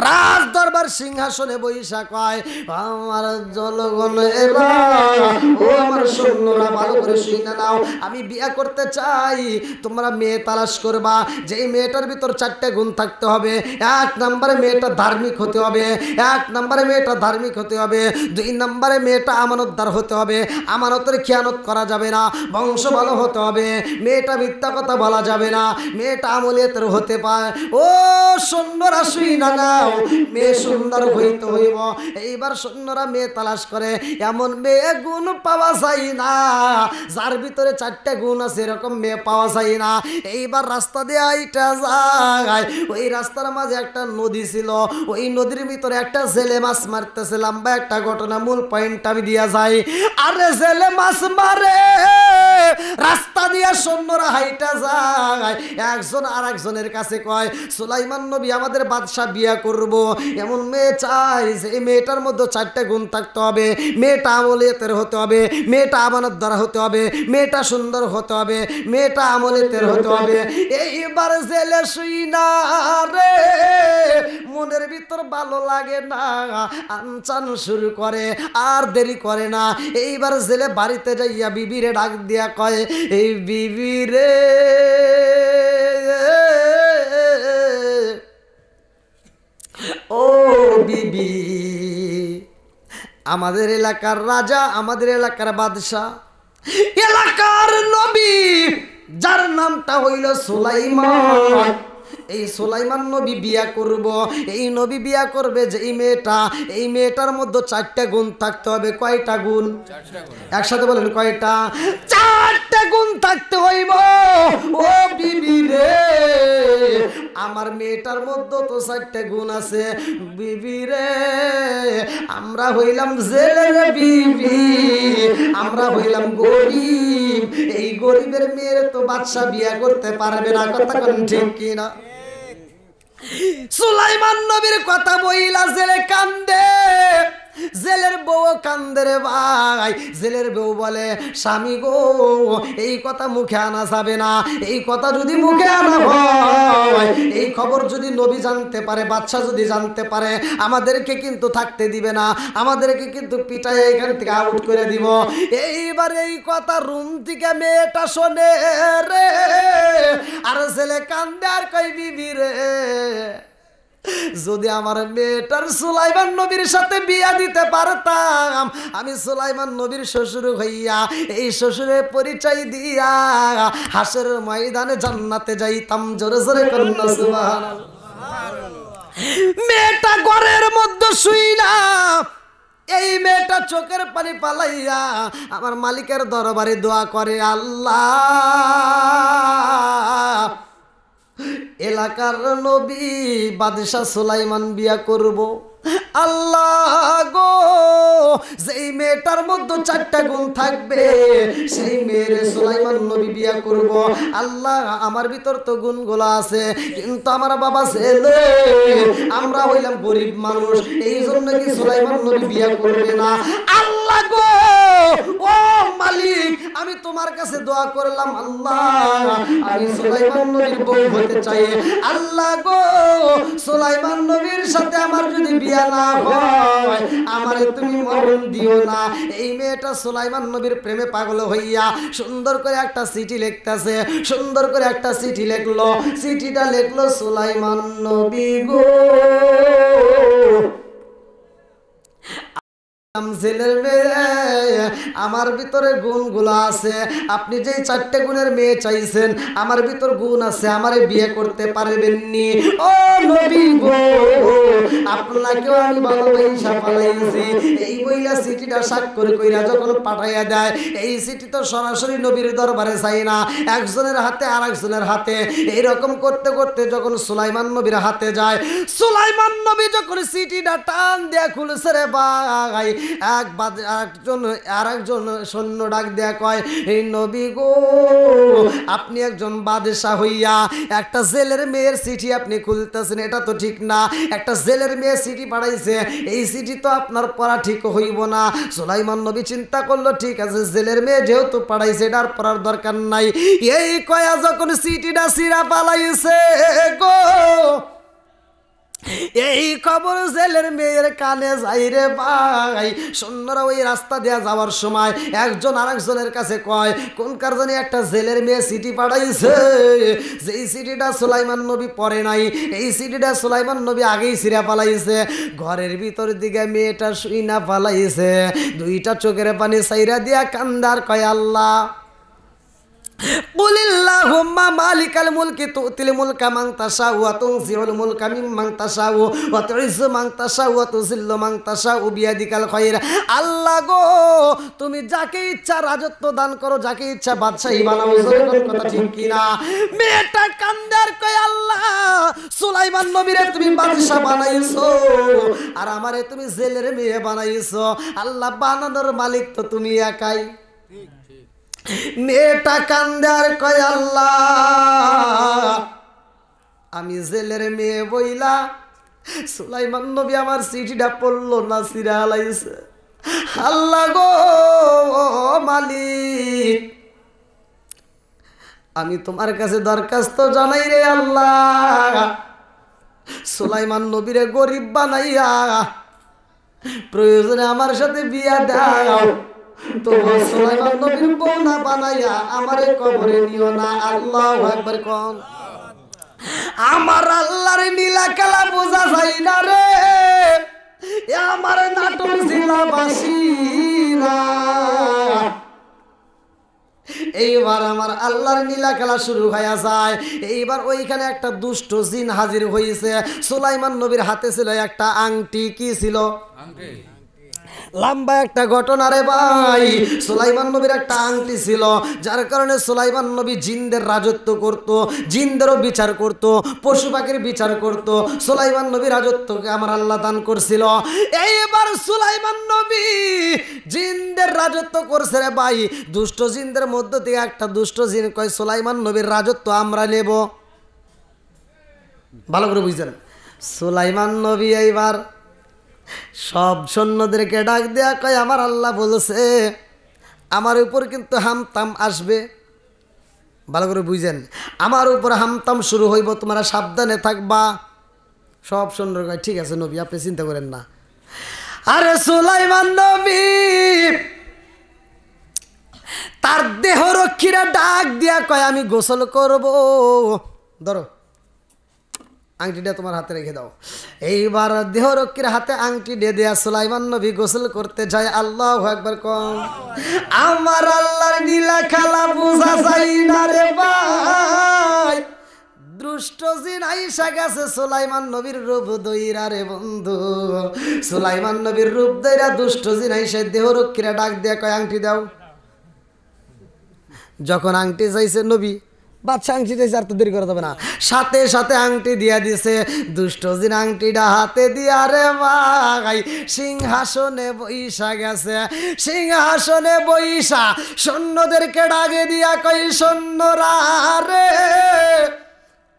রাজ দরবার সিংহাসনে বৈশা কয়, আমার জনগণ এবার, ও আমার সৈন্যরা ভালো করে শুনে নাও, আমি বিয়ে করতে চাই, তোমরা মেয়ে তালাশ করবা, যেই মেয়েটার ভিতর 4টা গুণ থাকতে হবে। 1 নম্বরে মেয়েটা ধার্মিক হতে হবে, 1 নম্বরে মেয়েটা ধার্মিক হতে হবে। 2 নম্বরে মেয়েটা আমানতদার হতে হবে, আমানতের খেয়ানত করা যাবে না। বংশ ভালো হতে হবে, মেয়েটা মিথ্যা কথা বলা যাবে না, মেয়েটা আমলিয়াতের হতে পারে। ও সৈন্যরা শুইনা নাও, মেয়ে সুন্দর হইতে হইব। এইবার সৈন্যরা মেয়ে তালাশ করে, এমন মেয়ে গুণ পাওয়া যায় না, যার ভিতরে 4টা গুণ আছে এরকম মেয়ে পাওয়া যায় না। এইবার রাস্তা দিয়ে আইটা যায়, ওই রাস্তার মাঝে একটা নদী ছিল, ওই নদীর ভিতরে একটা জেলে মাছ মারতেছে। লম্বা একটা ঘটনা, মূল পয়েন্ট আমি দিয়া যাই। আরে জেলে মাছ মারে, রাস্তা দিয়া সৈন্যরা হাইটা যায়, একজন আর একজনের কাছে কয়, সুলাইমান নবী আমাদের বাদশা বিয়া করব, এমন মেয়ে চাই যে মেয়েটার মধ্যে 4টা গুণ থাকতে হবে। মেয়েটা আমলিয়াতের হতে হবে, মেয়েটা আমানতদার হতে হবে, মেয়েটা সুন্দর হতে হবে, মেয়েটা আমলিয়াতের হতে হবে। এইবার জেলে শুই না রে, মনের ভিতর ভালো লাগে না, আনচান শুরু করে, আর দেরি করে না। এইবার জেলে বাড়িতে যাইয়া বিবিরে ডাক দিয়া কয়, এই বিবিরে ও বিবি, আমাদের এলাকার রাজা, আমাদের এলাকার বাদশাহ, এলাকার নবী যার নামটা হইল সুলাইমান, এই সুলাইমান নবী বিয়া করব। এই নবী বিয়া করবে যে এই মেয়েটা, এই মেয়েটার মধ্যে 4টা গুণ থাকতে হবে। কয়টা গুণ? একসাথে বলেন, কয়টা? 4টা চারটা গুণ থাকতে হইব। ও বিবি রে, আমার মেয়েটার মধ্যে তো চারটা গুণ আছে। বিবি রে, আমরা হইলাম জেলের বিবি, আমরা হইলাম গরিব। এই গরিবের মেয়ের তো বাদশা বিয়া করতে পারবে না। কথা কোন ঠিক কিনা? সুলাইমান নবীর কথা বইলা জেলে কান্দে, জেলের বউ কান্দে রে ভাই। জেলের বউ বলে, স্বামী গো, এই কথা মুখে আনা যাবে না। এই কথা যদি মুখে আনা হয়, এই খবর যদি নবী জানতে পারে, বাদশা যদি জানতে পারে, আমাদেরকে কিন্তু থাকতে দিবে না, আমাদেরকে কিন্তু পিটাই এখান থেকে আউট করে দিব। এইবার এই কথা রুম থেকে মেয়েটা শোনে রে, আর ছেলে কান্দে আর কই, বিবি রে, যদি আমার মেয়েটার সুলাইমান নবীর সাথে বিয়া দিতে পারতাম, আমি সুলাইমান নবীর শ্বশুর হইয়া এই শ্বশুরের পরিচয় দিয়া হাসরের ময়দানে জান্নাতে যাইতাম। জোরে জোরে কন্যা সুবহানাল্লাহ। মেয়েটা ঘরের মধ্যে শুইলা, এই মেয়েটা চোখের পানি পালাইয়া আমার মালিকের দরবারে দোয়া করে, আল্লাহ, এলাকার নবী বাদশা সুলাইমান বিয়া করব। আল্লাহ গো, যেই মেয়েটার মধ্যে চারটা গুণ থাকবে, সেই মেয়ের সুলাইমান নবী বিয়া করব। আল্লাহ, আমার ভিতর তো গুণগুলো আছে, কিন্তু আমার বাবা ছেলে, আমরা হইলাম গরিব মানুষ, এই জন্য কি সুলাইমান নবী বিয়া করবে না? আল্লাহ গো, ও মালিক, আমি তোমার কাছে দোয়া করলাম, আল্লাহ, আমি সুলাইমান নবীর বউ হতে চাই। আল্লাহ গো, সুলাইমান নবীর সাথে আমার যদি বিয়া না হয়, আমারে তুমি মরণ দিও না। এই মেয়েটা সুলাইমান নবীর প্রেমে পাগল হইয়া সুন্দর করে একটা চিঠি লিখতেছে, সুন্দর করে একটা চিঠি লিখলো। চিঠিটা লিখলো, সুলাইমান নবী গো, ছেলের মেয়ে, আমার ভিতরে গুণগুলো আছে, আপনি যে চারটে গুণের মেয়ে চাইছেন, আমার ভিতর গুণ আছে, আমারে বিয়ে করতে পারবেননি। ও নবী গো, আপনাকেও আমি ভালোবাসা পালাইছি। এই বইলা চিঠিটা স্বাক্ষর কইরা যখন পাঠাইয়া দেয়, এই চিঠি তো সরাসরি নবীর দরবারে চাই না, একজনের হাতে আর একজনের হাতে। এইরকম করতে করতে যখন সুলাইমান নবীর হাতে যায়, সুলাইমান নবী যখন চিঠিটা টান দেয়া খুলছে রে ভাই, আরেকজন সৈন্য ডাক দেয়া কয়, এই নবী গো, আপনি একজন বাদশা হইয়া একটা জেলের মেয়ের চিঠি আপনি খুলতেছেন, এটা তো ঠিক না। একটা জেলের মেয়ে চিঠি পাঠাইছে, এই চিঠি তো আপনার পড়া ঠিক হইব না। সুলাইমান নবী চিন্তা করলো, ঠিক আছে, জেলের মেয়ে যেহেতু পাঠাইছে, এটার পড়ার দরকার নাই। এই কয়া যখন চিঠিটা সিরা পালাইছে গো, এই খবর জেলের মেয়ের কানে যাই রে ভাই। সৈন্যরা ওই রাস্তা দেয়া যাওয়ার সময় একজন আরেকজনের কাছে কয়, কোন কার জানি একটা জেলের মেয়ে চিঠি পাঠাইছে, যেই চিঠিটা সুলাইমান নবী পড়ে নাই, এই চিঠিটা সুলাইমান নবী আগেই ছিঁড়া পালাইছে। ঘরের ভিতর দিকে মেয়েটা শুই না পালাইছে, দুইটা চোখের পানি সাইরা দিয়া কান্দার কয়, আল্লাহ, কুলিল্লাহুম্মা মালিকাল মুলকি তুতিল মুলকা মান তাশাউ ওয়া তুনজিউল মুলকা মিম্মান তাশাউ ওয়া তুইজ্জু মান তাশাউ ওয়া তুযিল্লু মান তাশাউ বিয়াদিকাল খায়র। আল্লাহ গো, তুমি যাকে ইচ্ছা রাজত্ব দান করো, যাকে ইচ্ছা বাদশাহী বানাও। জোরে কথা ঠিক কি না? মেয়েটা কান্দার কয়, আল্লাহ, সুলাইমান নবীরে তুমি বাদশা বানাইছো, আর আমারে তুমি জেলের মেয়ে বানাইছো। আল্লাহ, বানানোর মালিক তো তুমি একাই। মেয়েটা কান্দার কয়, আল্লাহ, আমি জেলের মেয়ে বইলা সুলাইমান নবী আমার চিঠিটা পড়লো না, ছিঁড়া হালাইছে। আল্লাহ গো মালিক, আমি তোমার কাছে দরখাস্ত জানাই রে আল্লাহ, সুলাইমান নবীরে গরিব বানাইয়া প্রয়োজনে আমার সাথে বিয়া দাও, তো সুলাইমান নবীর বউ না বানাইয়া আমারে কবরে নিও না। আল্লাহু আকবার কোন। আমার আল্লাহর নীলা খেলা বোঝা যায় না রে, আমার নাটক জেলাবাসীরা। এইবার আমার আল্লাহর নীলা খেলা শুরু হয়ে যায়। এইবার ওইখানে একটা দুষ্ট জিন হাজির হয়েছে। সুলাইমান নবীর হাতে ছিল একটা আংটি। কি ছিল? লম্বা একটা ঘটনা রে ভাই। সুলাইমান নবীর একটা আংটি ছিল, যার কারণে সুলাইমান নবী জিনদের রাজত্ব করত, জিনদেরও বিচার করত, পশু পাখির বিচার করত। সুলাইমান নবী রাজত্বকে আমার আল্লাহ দান করছিল। এইবার সুলাইমান নবী জিনদের রাজত্ব করছে রে ভাই। দুষ্ট জিনদের মধ্য থেকে একটা দুষ্ট জিন কয় সুলাইমান নবীর রাজত্ব আমরা নেব। ভালো করে বুঝছেন? সুলাইমান নবী এইবার সব সৈন্যদেরকে ডাক দেয়া কয় আমার আল্লাহ বলছে আমার উপর কিন্তু হামতাম আসবে। ভালো করে বুঝেন, আমার উপর হামতাম শুরু হইব, তোমরা সাবধানে থাকবা। সব সৈন্য কয় ঠিক আছে নবী, আপনি চিন্তা করেন না। আরে সুলাইমান নবী তার দেহরক্ষীরা ডাক দিয়া কয় আমি গোসল করব। ধরো আংটিটা তোমার হাতে রেখে দাও। এইবার দেহরক্ষীর হাতে আংটি দিয়ে দেয়া সুলাইমান নবী গোসল করতে যায়। আল্লাহু আকবার কম। আমার আল্লাহর নীলা খেলা বুঝা যায় না রে ভাই। দুষ্ট জিন আইসা গেছে সুলাইমান নবীর রূপ দইরা রে বন্ধু। সুলাইমান নবীর রূপ দইরা দুষ্ট জিন আইসা দেহরক্ষীরা ডাক দেয়া কয় আংটি দাও। যখন আংটি চাইছে নবী, বাদশা আংটি চাইছে, আর তো দেরি করা যাবে না, সাথে সাথে আংটি দিয়া দিছে। দুষ্ট জিন আংটিটা হাতে দিয়া রে ভাই সিংহাসনে বইসা গেছে। সিংহাসনে বইসা সৈন্যদেরকে ডাকে দিয়া কই সৈন্যরা রে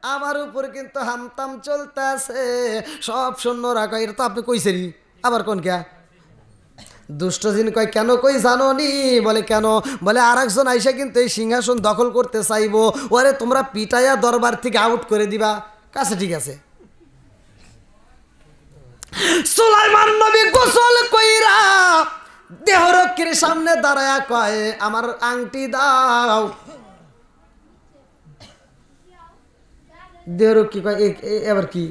আমার উপর কিন্তু হামতাম চলতেছে। সব সৈন্যরা কয় এটা তো আপনি কইছেনই, আবার কোন কে? দুষ্ট জিন কয় কেন কই জানো নি? বলে কেন? বলে আর একজন আইসা কিন্তু এই সিংহাসন দখল করতে চাইবো, ওরে তোমরা পিটাইয়া দরবার থেকে আউট করে দিবা। কাছে ঠিক আছে। সুলাইমান নবী গোসল কইরা দেহরক্ষীর সামনে দাঁড়ায়া কয় আমার আংটি দাও। দেহরক্ষী কয় এবার কি?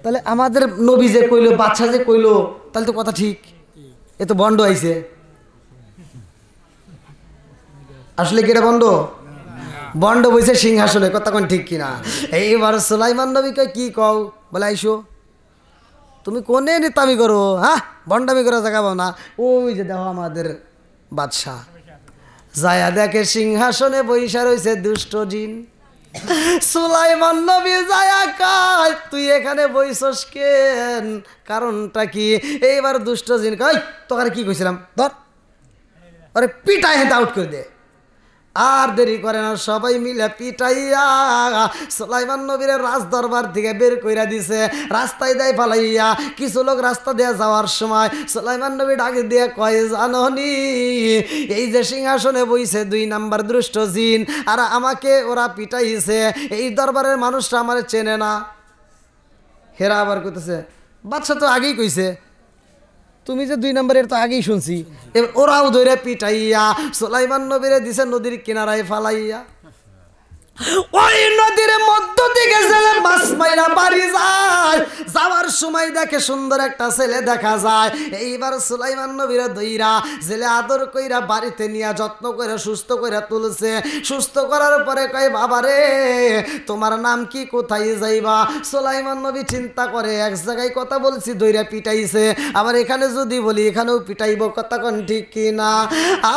তাহলে আমাদের নবী যে কইলো, বাচ্চা যে কইলো, তাহলে তো কথা ঠিক। এ তো বন্ড আইছে। আসলে কি এটা বন্ড? বন্ড বইছে সিংহাসনে, কথা কোন ঠিক কিনা? এইবার সুলাইমান নবী কয় কি কও? বলে আইসো। তুমি কোনে নেতামি করো? হ্যাঁ, বন্ডামি করা জায়গা না। ওই যে দেখো আমাদের বাদশাহ যায়া দেখে সিংহাসনে বইসা রয়েছে দুষ্ট জিন। সুলাইমান নবী যায়া কয় তুই এখানে বইছস কেন? কারণটা কি? এইবার দুষ্ট জিন কয় তোকে কি কইছিলাম, ধর আরে পিটাই হেঁটে আউট করে দে। আর দেরি করে না, সবাই মিলে পিটাইয়া সুলাইমান নবীর রাজ দরবার থেকে বের কইরা দিছে, রাস্তায় দেয় ফালাইয়া। কিছু লোক রাস্তা দিয়ে যাওয়ার সময় সুলাইমান নবী ডাকে দিয়ে কয় জাননি এই যে সিংহাসনে বইছে 2 নাম্বার দুষ্ট জিন, আর আমাকে ওরা পিটাইছে, এই দরবারের মানুষরা আমার চেনে না। হেরা আবার কইতেছে বাদশা তো আগেই কইছে, তুমি যে 2 নম্বরের তো আগেই শুনছি। এবার ওরাও ধরে পিটাইয়া সুলাইমান নবীরে দিছে নদীর কিনারায় ফালাইয়া। ওই নদীর মধ্য থেকে ছেলে মাছ মাইরা বাড়ি যায়। যাওয়ার সময় দেখে সুন্দর একটা ছেলে দেখা যায়। এইবার সুলাইমান নবীরা দইরা ছেলে আদর কইরা বাড়িতে নিয়ে যত্ন করে সুস্থ করে তুলছে। সুস্থ করার পরে কয় বাবা রে তোমার নাম কি, কোথায় যাইবা? সুলাইমান নবী চিন্তা করে এক জায়গায় কথা বলছি দইরা পিটাইছে, আবার এখানে যদি বলি এখানেও পিটাইব, কথা কোন ঠিক কিনা?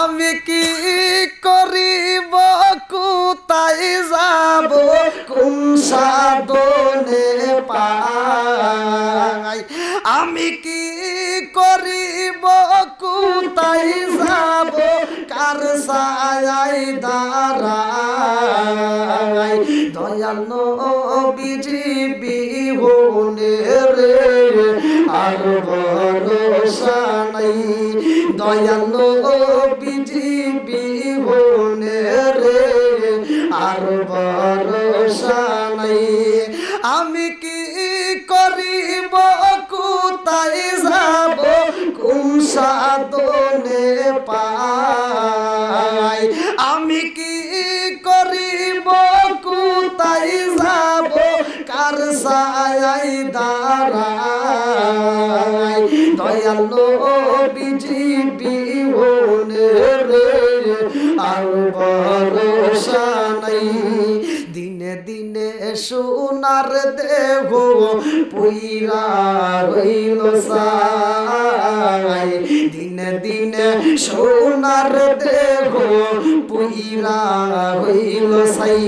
আমি কি করিব, কোথায় যাব, কোন সাধনে পাই? আমি কি করিব, কোথায় যাব, কার ছায়ায় দাঁড়াই? দয়াল নবীজি বিহনে রে আর ভরসা নাই। দয়াল নবীজি বিহনে রে আর ভরসা নাই। আমি কি করিব, কোথায় যাব, কোন সাধনে পাই? আমি কি করিব, কোথায় যাব, কার ছায়ায় দাঁড়াই? দয়াল নবীজি বিহনে রে আর ভরসা নাই। দিনে দিনে সোনার দেহ পুইরা হইল ছাই দিনে দিনে সোনার দেহ পুইরা হইল ছাই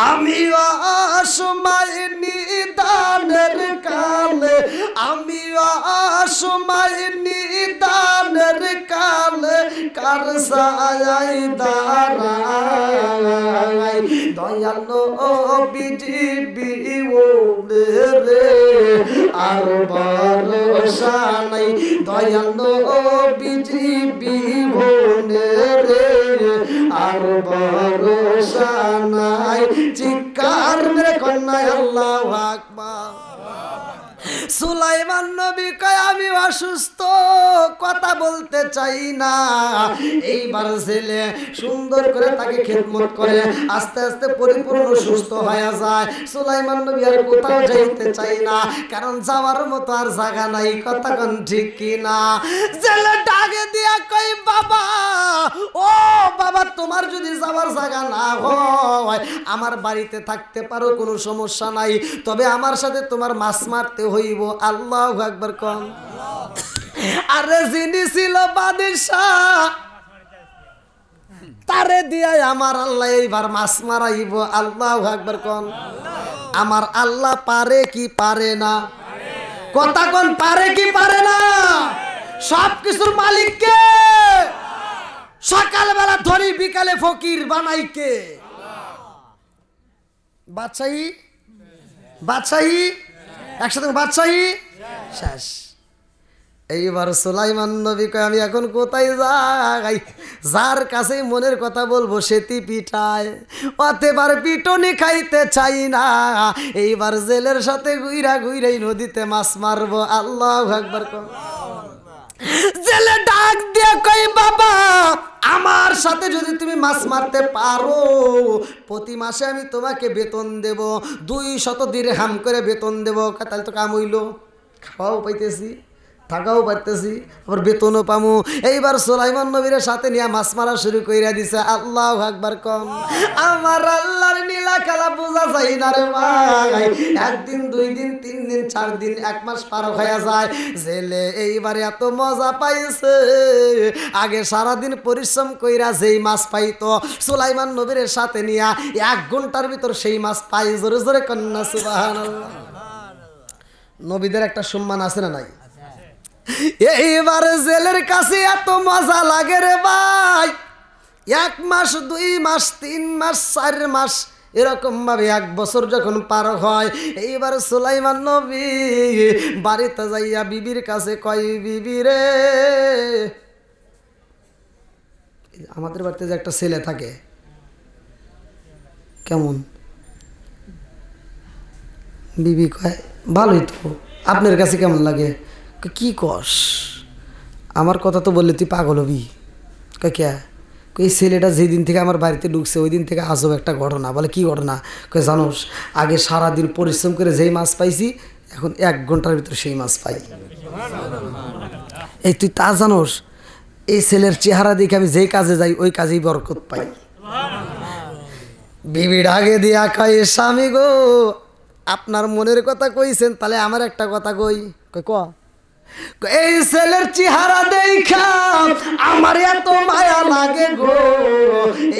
আমি অসময় নিদানের কালে আমি অসময় নিদানের কালে কার সায়াই দাঁড়াই দয়ালো বিজিবি রে আর ভরসা নাই দয়ালো বিজিবি রে আর ভরসা নাই চিৎকার মেরে কন্যা আল্লাহু আকবার সুলাইমান নবী কয় আমি অসুস্থ কথা বলতে চাই না এইবার ছেলে সুন্দর করে তাকে খেদমত করে আস্তে আস্তে পরিপূর্ণ সুস্থ হয়ে যায় সুলাইমান নবী আর কোথাও যাইতে চাই না কারণ যাওয়ার মতো আর জায়গা নাই কথা কোন ঠিক কি না ছেলে ডাকে দিয়া কই বাবা ও বাবা তোমার যদি যাওয়ার জায়গা না হয় আমার বাড়িতে থাকতে পারো কোনো সমস্যা নাই তবে আমার সাথে তোমার মাছ মারতে হইব আল্লাহু আকবার কোন আরে যিনি ছিল বাদশাহ তারে দিয়া আমার আল্লাহ এইবার মাছ মারাইব আল্লাহু আকবার কোন আমার আল্লাহ পারে কি পারে না কথা কোন পারে কি পারে না সব কিছুর মালিক কে সকালবেলা ধরি বিকালে ফকির বানাই কে বাদশাহী বাদশাহী একসাথে বাদশাহী শেষ এইবার সুলাইমান নবী কয় আমি এখন কোথায় যাই যার কাছে মনের কথা বলবো সেটি পিঠায় অতএবার পিটনি খাইতে চাই না এইবার জেলের সাথে ঘুইরা ঘুইরাই নদীতে মাছ মারবো আল্লাহু আকবার কর জেলে ডাক দিয়ে কই বাবা আমার সাথে যদি তুমি মাছ মারতে পারো প্রতি মাসে আমি তোমাকে বেতন দেব 200 দিরহাম করে বেতন দেব তাহলে তো কাম হইল খাওয়াও পাইতেছি থাকাও পারতেছি আবার বেতনও পামু এইবার সুলাইমান নবীর সাথে নিয়ে মাছ মারা শুরু কইরা দিছে আল্লাহু আকবার কম আমার আল্লাহর নীলা খেলা বোঝা যায় না রে ভাই একদিন 2 দিন 3 দিন 4 দিন 1 মাস পার হয়ে যায় জেলে এইবারে এত মজা পাইছে আগে সারা দিন পরিশ্রম কইরা যেই মাছ পাইতো সুলাইমান নবীর সাথে নিয়ে 1 ঘন্টার ভিতর সেই মাছ পাই জোরে জোরে কন্না সুবহানাল্লাহ নবীদের একটা সম্মান আছে না নাই এইবার জেলের কাছে এত মজা লাগে রে ভাই 1 মাস 2 মাস 3 মাস 4 মাস এরকম ভাবে 1 বছর যখন পার হয় এইবার সুলাইমান নবী বাড়িতে যাইয়া বিবির কাছে কয় বিবি রে আমাদের বাড়িতে যে একটা ছেলে থাকে কেমন বিবি কয় ভালোই তো আপনার কাছে কেমন লাগে কি কস আমার কথা তো বললে তুই পাগল হবি কে এই ছেলেটা যেদিন থেকে আমার বাড়িতে ঢুকছে ওই দিন থেকে আজব একটা ঘটনা বলে কি ঘটনা কই জানোস আগে সারাদিন পরিশ্রম করে যেই মাছ পাইছি এখন 1 ঘন্টার ভিতরে সেই মাছ পাই এই তুই তা জানোস এই ছেলের চেহারা দেখে আমি যেই কাজে যাই ওই কাজেই বরকত পাই বিবি ডাকে দিয়া কয় স্বামী গো আপনার মনের কথা কইছেন তাহলে আমার একটা কথা কই কই ক এই ছেলের চেহারা দেখা আমার এত মায়া লাগে গো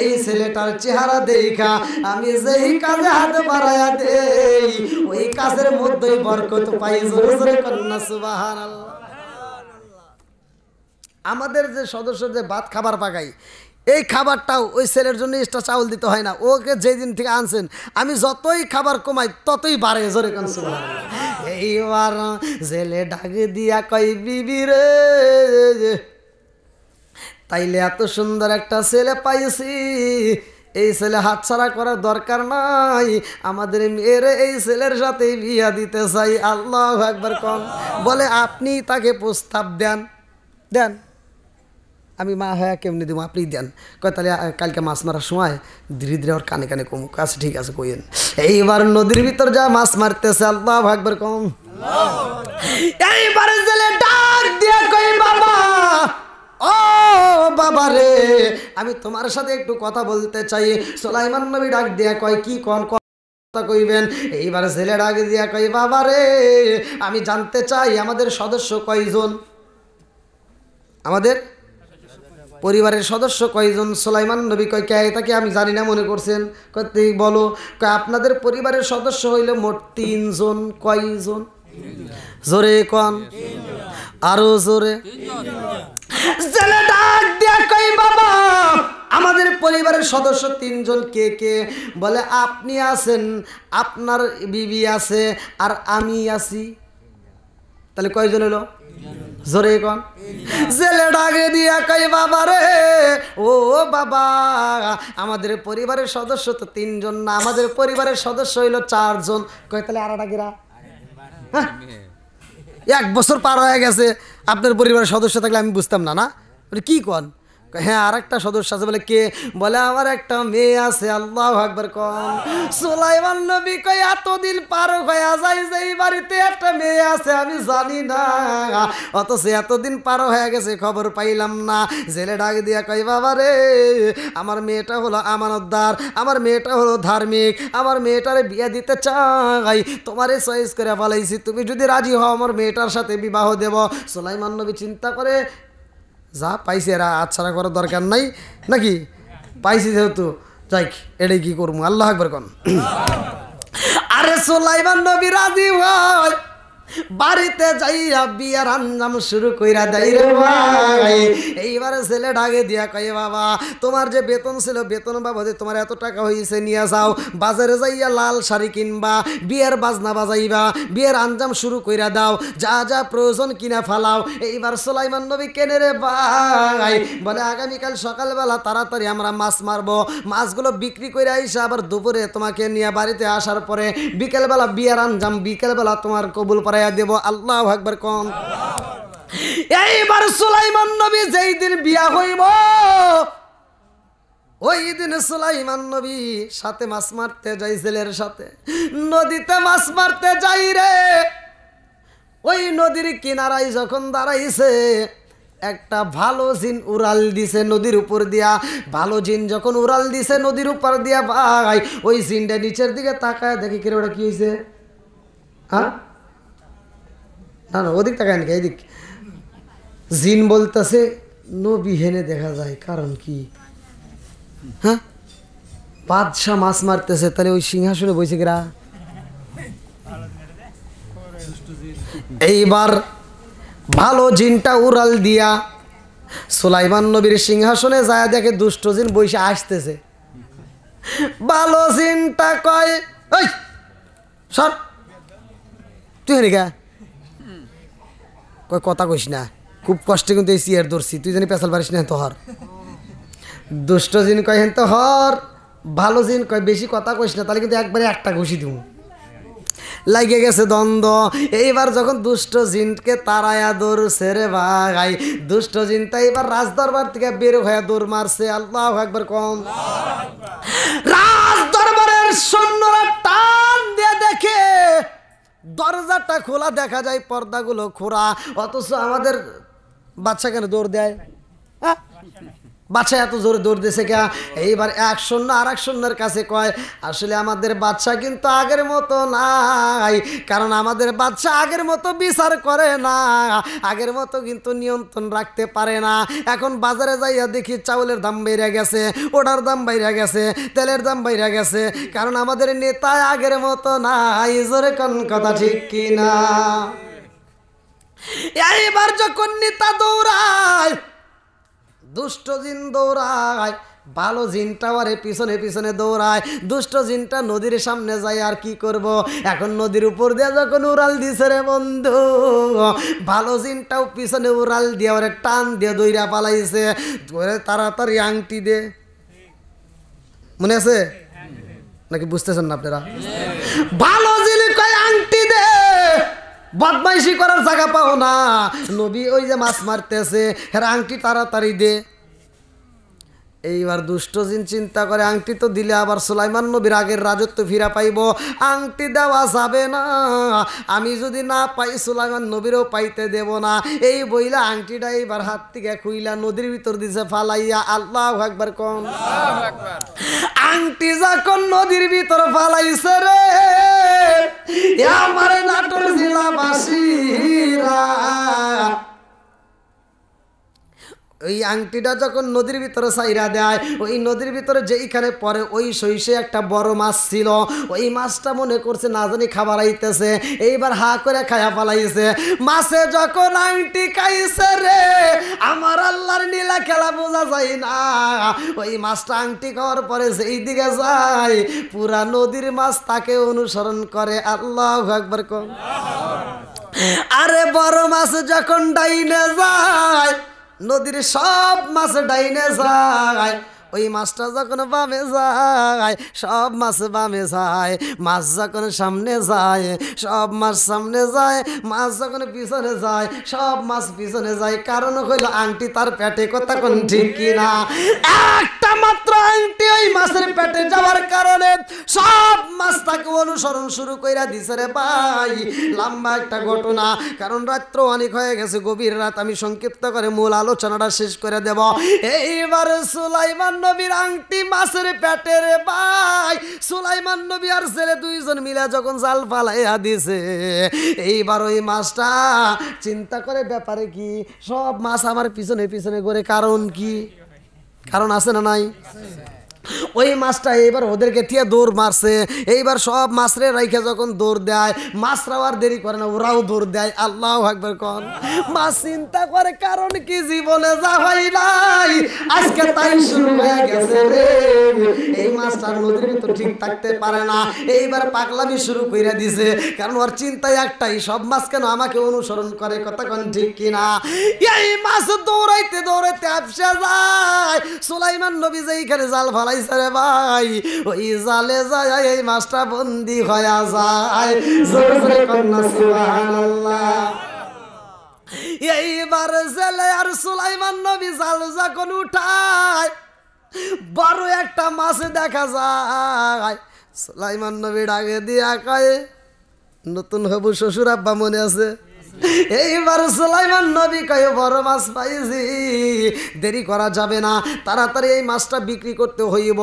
এই ছেলেটার চেহারা দেখা আমি যেই কাজে হাত বাড়ায়া দেই ওই কাজের মধ্যেই বরকত পাই জোরে জোরে কন্না সুবহানাল্লাহ আমাদের যে সদস্য যে ভাত খাবার পাকাই এই খাবারটাও ওই ছেলের জন্য এক্সট্রা চাউল দিতে হয় না ওকে যেই দিন থেকে আনছেন আমি যতই খাবার কমাই ততই বাড়ে জোরে কন্না সুবহানাল্লাহ এইবার জেলে ডাকে দিয়া কই বিবি রে তাইলে এত সুন্দর একটা ছেলে পাইছি এই ছেলে হাতছাড়া করার দরকার নাই আমাদের মেয়েরে এই ছেলের সাথে বিয়া দিতে চাই আল্লাহু আকবার কোন বলে আপনি তাকে প্রস্তাব দেন দেন আমি মা হ্যাঁ কেমনি দেবো আপনি দেন কয় তাহলে কালকে মাছ মারার সময় ধীরে ধীরে ওর কানে কানে কমুক আচ্ছা ঠিক আছে কইেন এইবার নদীর ভিতর যা মাছ মারতেছে আল্লাহু আকবার কম এইবার জেলে ডাক দিয়ে কই বাবা ও বাবা রে আমি তোমার সাথে একটু কথা বলতে চাই সুলাইমান নবী ডাক দিয়ে কয় কি কোন হত্যা কইবেন। এইবার ছেলের আগে দিয়া কই বাবা রে আমি জানতে চাই আমাদের সদস্য কয়জন, আমাদের পরিবারের সদস্য কয়জন? সুলাইমান নবী কয় কে তাকে আমি জানি না মনে করছেন? কত বলো? কয় আপনাদের পরিবারের সদস্য হইল মোট 3 জন। কয়জন? জোরে কোন, আরো জোরে। ছেলে ডাক দিয়া কই বাবা আমাদের পরিবারের সদস্য 3 জন। কে কে? বলে আপনি আছেন, আপনার বিবি আছে, আর আমি আছি। তাহলে কয়জন হলো? জোরে কোন। ছেলে ডাকে দিয়া কই বাবা রে ও বাবা আমাদের পরিবারের সদস্য তো 3 জন না, আমাদের পরিবারের সদস্য হইল 4 জন। কয় তাহলে আর ডাকিরা 1 বছর পার হয়ে গেছে, আপনার পরিবারের সদস্য থাকলে আমি বুঝতাম না। না কি কন? হ্যাঁ আর একটা সদস্য আছে। বলে কে? বলে আমার একটা মেয়ে আছে। আল্লাহু আকবার কোন। সুলাইমান নবী কয় এতদিন পার হয়ে যায় যে এই বাড়িতে একটা মেয়ে আছে আমি জানি না, অথচ এতদিন পার হয়ে গেছে খবর পাইলাম না। জেলে ডাক দিয়া কয় বাবা রে আমার মেয়েটা হলো আমানতদার, আমার মেয়েটা হলো ধার্মিক, আমার মেয়েটারে বিয়ে দিতে চাই, তোমারে চয়েস করে ফেলাইছি, তুমি যদি রাজি হও আমার মেয়েটার সাথে বিবাহ দেব। সুলাইমান নবী চিন্তা করে যা পাইছি এরা আচ্ছাড়া করার দরকার নাই নাকি, পাইছি যেহেতু যাই এটাই কি করবো। আল্লাহু আকবার কোন। আরে সুলাইমান নবী রাজি হয়, বাড়িতে যাইয়া বিয়ার আঞ্জাম শুরু কইরা দেয় রে ভাই। এইবারে ছেলে ডাকে দিয়া কয় বাবা তোমার যে বেতন ছিল বেতন বাবদে তোমার এত টাকা হয়েছে নিয়ে যাও, বাজারে যাইয়া লাল শাড়ি কিনবা, বিয়ের বাজনা বাজাইবা, বিয়ের আঞ্জাম শুরু কইরা দাও, যা যা প্রয়োজন কিনা ফালাও। এইবার সুলাইমান নবী কেনে রে ভাই? বলে আগামীকাল সকালবেলা তাড়াতাড়ি আমরা মাছ মারবো, মাছগুলো বিক্রি করে আইসা আবার দুপুরে তোমাকে নিয়ে বাড়িতে আসার পরে বিকেলবেলা বিয়ের আঞ্জাম বিকেলবেলা তোমার কবুল দেব। আল্লাহু আকবার কোন। এইবার সুলাইমান নবী যেই দিন বিয়া হইব ওই দিন সুলাইমান নবী সাথে মাছ মারতে যাই, ছেলের সাথে নদীতে মাছ মারতে যাই রে। ওই নদীর কিনারায় যখন দাঁড়াইছে একটা ভালো জিন উড়াল দিছে নদীর উপর দিয়া। ভালো জিন যখন উড়াল দিছে নদীর উপর দিয়া ভাই ওই জিনটা নিচের দিকে তাকায় দেখি কিরে ওটা কি হয়েছে। হ্যাঁ না না ওদিক তাকায় নাকি এইদিক। জিন বলতেছে নবী হেনে দেখা যায়, কারণ কি? হ্যাঁ বাদশাহ মাছ মারতেছে, তাহলে ওই সিংহাসনে বসে গেরা। এইবার ভালো জিনটা উড়াল দিয়া সুলাইমান নবীর সিংহাসনে যায় দেখে দুষ্ট জিন বসে আসতেছে। ভালো জিনটা কয় ওই সর তুই হেনে গা কয় কথা কইস না, খুব কষ্টে কিন্তু এই চেয়ার ধরছি, তুই জানি পেছাল পারিস না তোহর। দুষ্ট জিন কয় হেন তো হর। ভালো জিন কয় বেশি কথা কইস না, তাহলে কিন্তু একবারে একটা ঘুষি দিব। লাগে গেছে দ্বন্দ্ব। এইবার যখন দুষ্ট জিনকে তারায়া দৌড়ছে রে ভাই, দুষ্ট জিনটা এবার রাজদরবার থেকে বের হয়ে দৌড় মারছে। আল্লাহু আকবার কোন। রাজদরবারের সৈন্যরা টান দিয়ে দেখে দরজাটা খোলা, দেখা যায় পর্দাগুলো খোলা, অথচ আমাদের বাচ্চা কেন দৌড় দেয়? বাচ্চা এত জোরে দৌড় দিয়েছে কে? এইবার এক সৈন্য আর এক সৈন্যের কাছে কয় আসলে আমাদের বাচ্চা কিন্তু আগের মতো নাই, কারণ আমাদের বাচ্চা আগের মতো বিচার করে না, আগের মতো কিন্তু নিয়ন্ত্রণ রাখতে পারে না। এখন বাজারে যাইয়া দেখি চাউলের দাম বেড়ে গেছে, ওটার দাম বেড়ে গেছে, তেলের দাম বেড়ে গেছে, কারণ আমাদের নেতা আগের মতো নাই। জোরে কোন কথা ঠিক কিনা? এইবার যখন নেতা দৌড়ায় দুষ্ট জিন দৌড়ায়, ভালো জিনটাও আরে পিছনে পিছনে দৌড়ায়। দুষ্ট জিনটা নদীর সামনে যায়, আর কি করব? এখন নদীর উপর দিয়ে যখন উড়াল দিছে রে বন্ধু, ভালো জিনটাও পিছনে উড়াল দিয়ে ওরে টান দিয়ে দইরা পালাইছে। তাড়াতাড়ি আংটি দে, মনে আছে নাকি বুঝতেছেন না আপনারা? ভালো জিন কয় আংটি দে, বদমাইশি করার জায়গা পাও না, নবী ওই যে মাছ মারতেছে, হ্যাঁ আংটি তাড়াতাড়ি দে। এইবার দুষ্ট জিন চিন্তা করে আংটি তো দিলে আবার সুলাইমান নবীর আগের রাজত্ব ফিরা পাইব, আংটি দেওয়া যাবে না, আমি যদি না পাই সুলাইমান নবীরও পাইতে দেব না। এই বইলা আংটিটা এইবার হাত থেকে খুইলা নদীর ভিতর দিছে ফালাইয়া। আল্লাহু আকবার কোন। আংটি যখন নদীর ভিতর ফালাইছে রে আমার নাটোর জেলাবাসীরা, ওই আংটিটা যখন নদীর ভিতরে ছাইরা দেয়, ওই নদীর ভিতরে যেইখানে পরে ওই সইসে একটা বড় মাছ ছিল, ওই মাছটা মনে করছে না জানি খাবার আইতেছে, এইবার হা করে খায়া পালাইছে। মাছে যখন আংটি খাইছে রে আমার আল্লাহর নীলা খেলা বোঝা যায় না, ওই মাছটা আংটি খাওয়ার পরে যেই দিকে যায় পুরা নদীর মাছ তাকে অনুসরণ করে। আল্লাহু আকবার কোন। আরে বড় মাছ যখন ডাইনে যায় নদীর সব মাছ ডাইনে যায়, ওই মাছটা যখন বামে যায় সব মাছ বামে যায়, মাছ যখন সামনে যায় সব মাছ সামনে যায়, মাছ যখন পিছনে যায় সব মাছ পিছনে যায়। কারণ হইল আংটি তার পেটে, কথা কোন ঠিক কিনা? একটা মাত্র আংটি ওই মাছের পেটে যাওয়ার কারণে সব মাছ তাকে অনুসরণ শুরু কইরা দিছে রে ভাই। লম্বা একটা ঘটনা, কারণ রাত্র অনেক হয়ে গেছে, গভীর রাত, আমি সংক্ষিপ্ত করে মূল আলোচনাটা শেষ করে দেব। এইবার সুলাইমান নবীর আংটি মাছের পেটে রে ভাই, সুলাইমান নবী আর ছেলে দুইজন মিলে যখন জাল ফালাইয়া দিছে, এইবার ওই মাছটা চিন্তা করে ব্যাপারে কি সব মাছ আমার পিছনে পিছনে করে, কারণ কি? কারণ আছে না নাই? ওই মাছটা এইবার ওদেরকে দিয়ে দৌড় মারছে, এইবার সব মাছরে রাইখে যখন দৌড় দেয় মাছরাও আর দেরি করে না, ওরাও দৌড় দেয়। আল্লাহু আকবার কোন। মাছ চিন্তা করে কারণ কি জীবনে যা হয় নাই আজকে তাই শুরু হয়ে গেছে রে, এই মাছটা নদীর ভিতর ঠিক থাকতে পারে না, এইবার পাগলামি শুরু করে দিছে। কারণ ওর চিন্তাই একটাই, সব মাছ কেন আমাকে অনুসরণ করে, কথা কোন ঠিক কিনা? এই মাছ দৌড়াইতে দৌড়াইতে আপসা যায়, সুলাইমান নবী যেইখানে জাল ফালাই ভাই ওই জালে যায় এই মাছটা বন্দি হয়ে যায়। এইবার জেলে আর সুলাইমান নবী জাল যখন উঠায় বড় একটা মাছ দেখা যায়, সুলাইমান নবী ডাকে দিয়া কয় নতুন হবু শ্বশুর আব্বা মনে আছে? এইবার সুলাইমান নবী কয় বড় মাছ পাইছি, দেরি করা যাবে না, তাড়াতাড়ি এই মাছটা বিক্রি করতে হইব।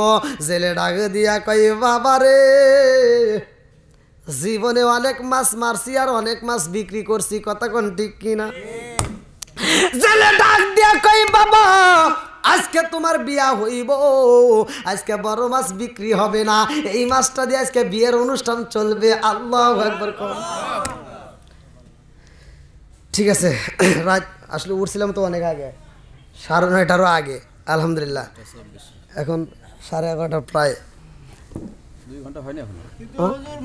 জেলে ডাকে দিয়া কয় বাবারে জীবনে অনেক মাছ মারছি আর অনেক মাছ বিক্রি করছি, কথা কোন ঠিক কিনা? জেলে ডাক দিয়া কয় বাবা আজকে তোমার বিয়া হইব, আজকে বড় মাছ বিক্রি হবে না, এই মাছটা দিয়ে আজকে বিয়ের অনুষ্ঠান চলবে। আল্লাহু আকবার কোন। ঠিক আছে, রাত আসলে উঠছিলাম তো অনেক আগে, 9:30টারও আগে, আলহামদুলিল্লাহ এখন 11:30 প্রায় 2 ঘন্টা হয়নি এখন। কিন্তু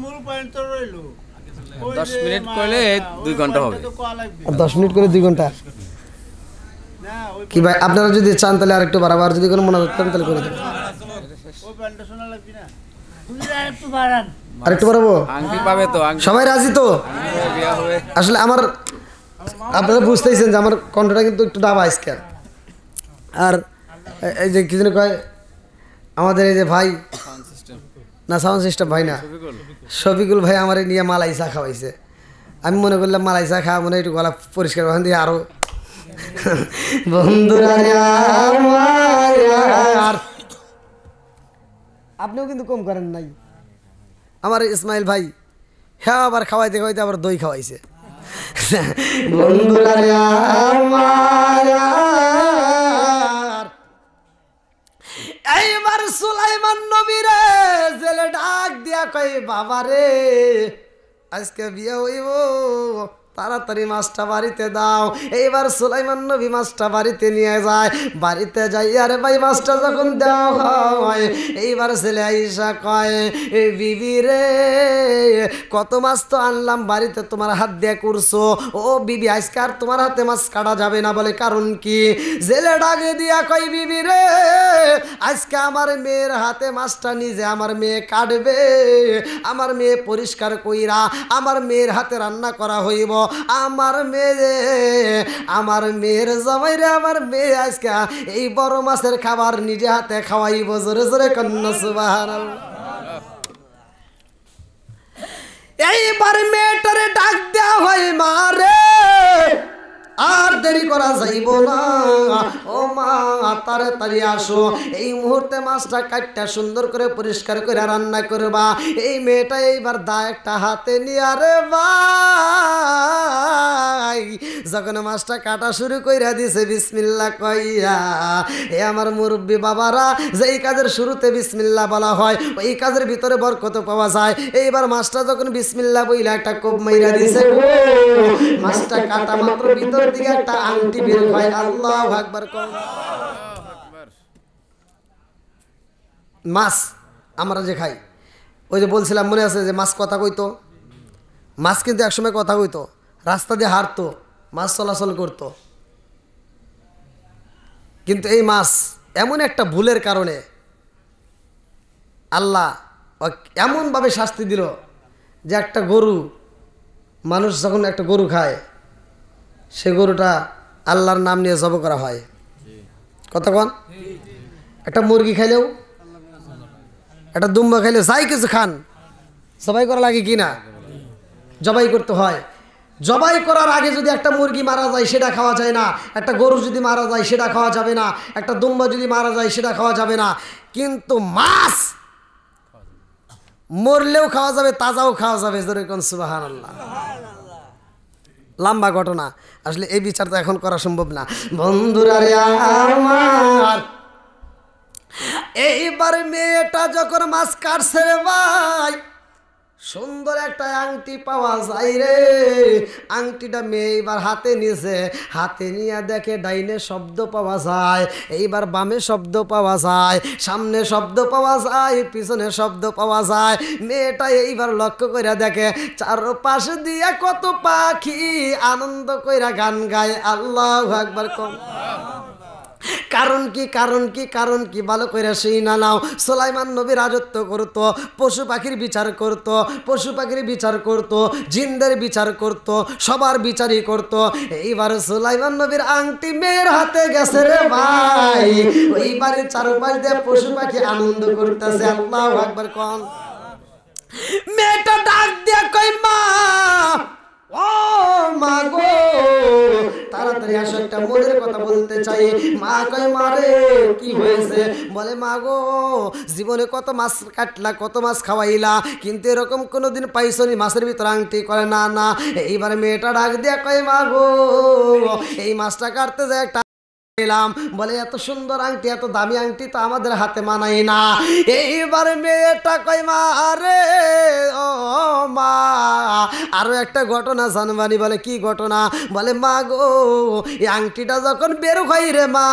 মূল পয়েন্ট তো রইলো 10 মিনিট করলে 2 ঘন্টা হবে। 10 মিনিট করে 2 ঘন্টা কি ভাই? আপনারা যদি চান তাহলে আরেকটু বাড়াবো, আর যদি কোনো মনে করেন তাহলে করে দেবেন। ওই পয়েন্টটা শোনা লাগবে না, আরেকটু বাড়ান, আরেকটু বাড়াবো? আংটি পাবে তো? সবাই রাজি তো? বিয়া হবে। আসলে আমার আপনারা বুঝতেইছেন যে আমার কণ্ঠটা কিন্তু একটু ডাবা আজকে, আর এই যে কি যেন কয় আমাদের এই যে ভাই না সাউন্ড সিস্টেম ভাই না শফিকুল ভাই আমার নিয়ে মালাই চা খাওয়াইছে, আমি মনে করলাম মালাই চা খাওয়া মনে একটু গলা পরিষ্কার ওখান দিয়ে আরো বন্ধুরা আপনিও কিন্তু কম করেন নাই। আমার ইসমাইল ভাই হ্যাঁ আবার খাওয়াইতে খাওয়াইতে আবার দই খাওয়াইছে। বন্ধুরা এইবার সুলাইমান নবী রে জেলে ডাক দিয়া কই বাবা রে আজকে বিয়ে হইব, তাড়াতাড়ি মাছটা বাড়িতে দাও। এইবার সুলাইমান নবী মাছটা বাড়িতে নিয়ে যায়, বাড়িতে যাই আরে ভাই মাছটা যখন দেওয়া হয় এইবার ছেলে আইসা কয় এই বিবি রে কত মাছ তো আনলাম বাড়িতে তোমার হাত দিয়ে করছো, ও বিবি আজকে আর তোমার হাতে মাছ কাটা যাবে না। বলে কারণ কি? জেলে ডাকে দিয়া কয় বিবি রে আজকে আমার মেয়ের হাতে মাছটা নিজে আমার মেয়ে কাটবে, আমার মেয়ে পরিষ্কার কইরা আমার মেয়ের হাতে রান্না করা হইব, আমার মেয়ের জামাইরে আমার মেয়ে আজকে এই বড় মাছের খাবার নিজে হাতে খাওয়াইব। জোরে জোরে কন্যা সুবহানাল্লাহ। এইবার মেয়েটারে ডাক দেওয়া হয় মা রে আর দেরি করা যাইব না। ও মা তাড়াতাড়ি আসো, এই মুহূর্তে মাছটা কাটটা সুন্দর করে পরিষ্কার করে রান্না করবা। এই মেয়েটা এইবার দা একটা হাতে নিয়ে আরে ভাই যখন মাছটা কাটা শুরু কইরা দিছে বিসমিল্লাহ কইয়া, এ আমার মুরব্বী বাবারা, যেই কাজের শুরুতে বিসমিল্লাহ বলা হয় ওই কাজের ভিতরে বরকত পাওয়া যায়। এইবার মাছটা যখন বিসমিল্লাহ বইলা একটা কোপ মাইরা দিছে, মাছটা কাটা মাত্র ভিতর দিকে একটা আংটি বের হয়। আল্লাহু আকবার। মাছ আমরা যে খাই, ওই যে বলছিলাম মনে আছে যে মাছ কথা কইতো, মাছ কিন্তু একসময় কথা কইতো, রাস্তা দিয়ে হাঁটতো, মাছ চলাচল করতো। কিন্তু এই মাছ এমন একটা ভুলের কারণে আল্লাহ এমনভাবে শাস্তি দিল যে একটা গরু, মানুষ যখন একটা গরু খায় সে গরুটা আল্লাহর নাম নিয়ে জব করা হয়। কতক্ষণ একটা মুরগি খাইলেও, একটা দুম্বা খাইলেও, যাই কিছু খান জবাই করা লাগে কি না? জবাই করতে হয়। জবাই করার আগে যদি একটা মুরগি মারা যায় সেটা খাওয়া যায় না, একটা গরু যদি মারা যায় সেটা খাওয়া যাবে না, একটা দুম্বা যদি মারা যায় সেটা খাওয়া যাবে না। কিন্তু মাছ মরলেও খাওয়া যাবে, তাজাও খাওয়া যাবে। যেরকম সুবহানাল্লাহ। লম্বা ঘটনা, আসলে এই বিচার তো এখন করা সম্ভব না। বন্ধুরা রে আমার, এইবার মেয়েটা যখন মাছ কাটছে রে ভাই, সুন্দর একটা আংটি পাওয়া যায় রে। আংটিটা মেয়ে এইবার হাতে নিয়েছে, হাতে নিয়ে দেখে ডাইনে শব্দ পাওয়া যায়, এইবার বামে শব্দ পাওয়া যায়, সামনে শব্দ পাওয়া যায়, পিছনে শব্দ পাওয়া যায়। মেয়েটা এইবার লক্ষ্য কইরা দেখে চারপাশে দিয়ে কত পাখি আনন্দ কইরা গান গায়। আল্লাহু আকবার। কারণ কি কারণ কি কারণ কি ভালো করে সেই না নাও। সুলাইমান নবী রাজত্ব করতো, পশু পাখির বিচার করতো, পশু পাখির বিচার করতো, জিনদের বিচার করতো, সবার বিচারই করতো। এইবার সুলাইমান নবীর আংটি মেয়ের হাতে গেছে রে ভাই, ওই বাড়ির চারপাশ দিয়ে পশু পাখি আনন্দ করতেছে। আল্লাহু আকবার কোন। মেয়েটা ডাক দিয়ে কই মা, ও মা গো তাড়াতাড়ি আসো, একটা মনের কথা বলতে চাই। মা কয় মারে কি হয়েছে? বলে মা গো জীবনে কত মাছ কাটলা, কত মাছ খাওয়াইলা, কিন্তু এরকম কোনোদিন পাইছনি মাছের ভিতরে আংটি? করে না না। এইবার মেয়েটা ডাক দিয়া কয় মা গো এই মাছটা কাটতে যায় একটা পেলাম, বলে এত সুন্দর আংটি, এত দামি আংটি তো আমাদের হাতে মানাই না। এইবার মেয়েটা কয় মা আরে ও মা আরো একটা ঘটনা জানবানি। বলে কি ঘটনা? বলে মা গো এই আংটিটা যখন বের হয় রে মা,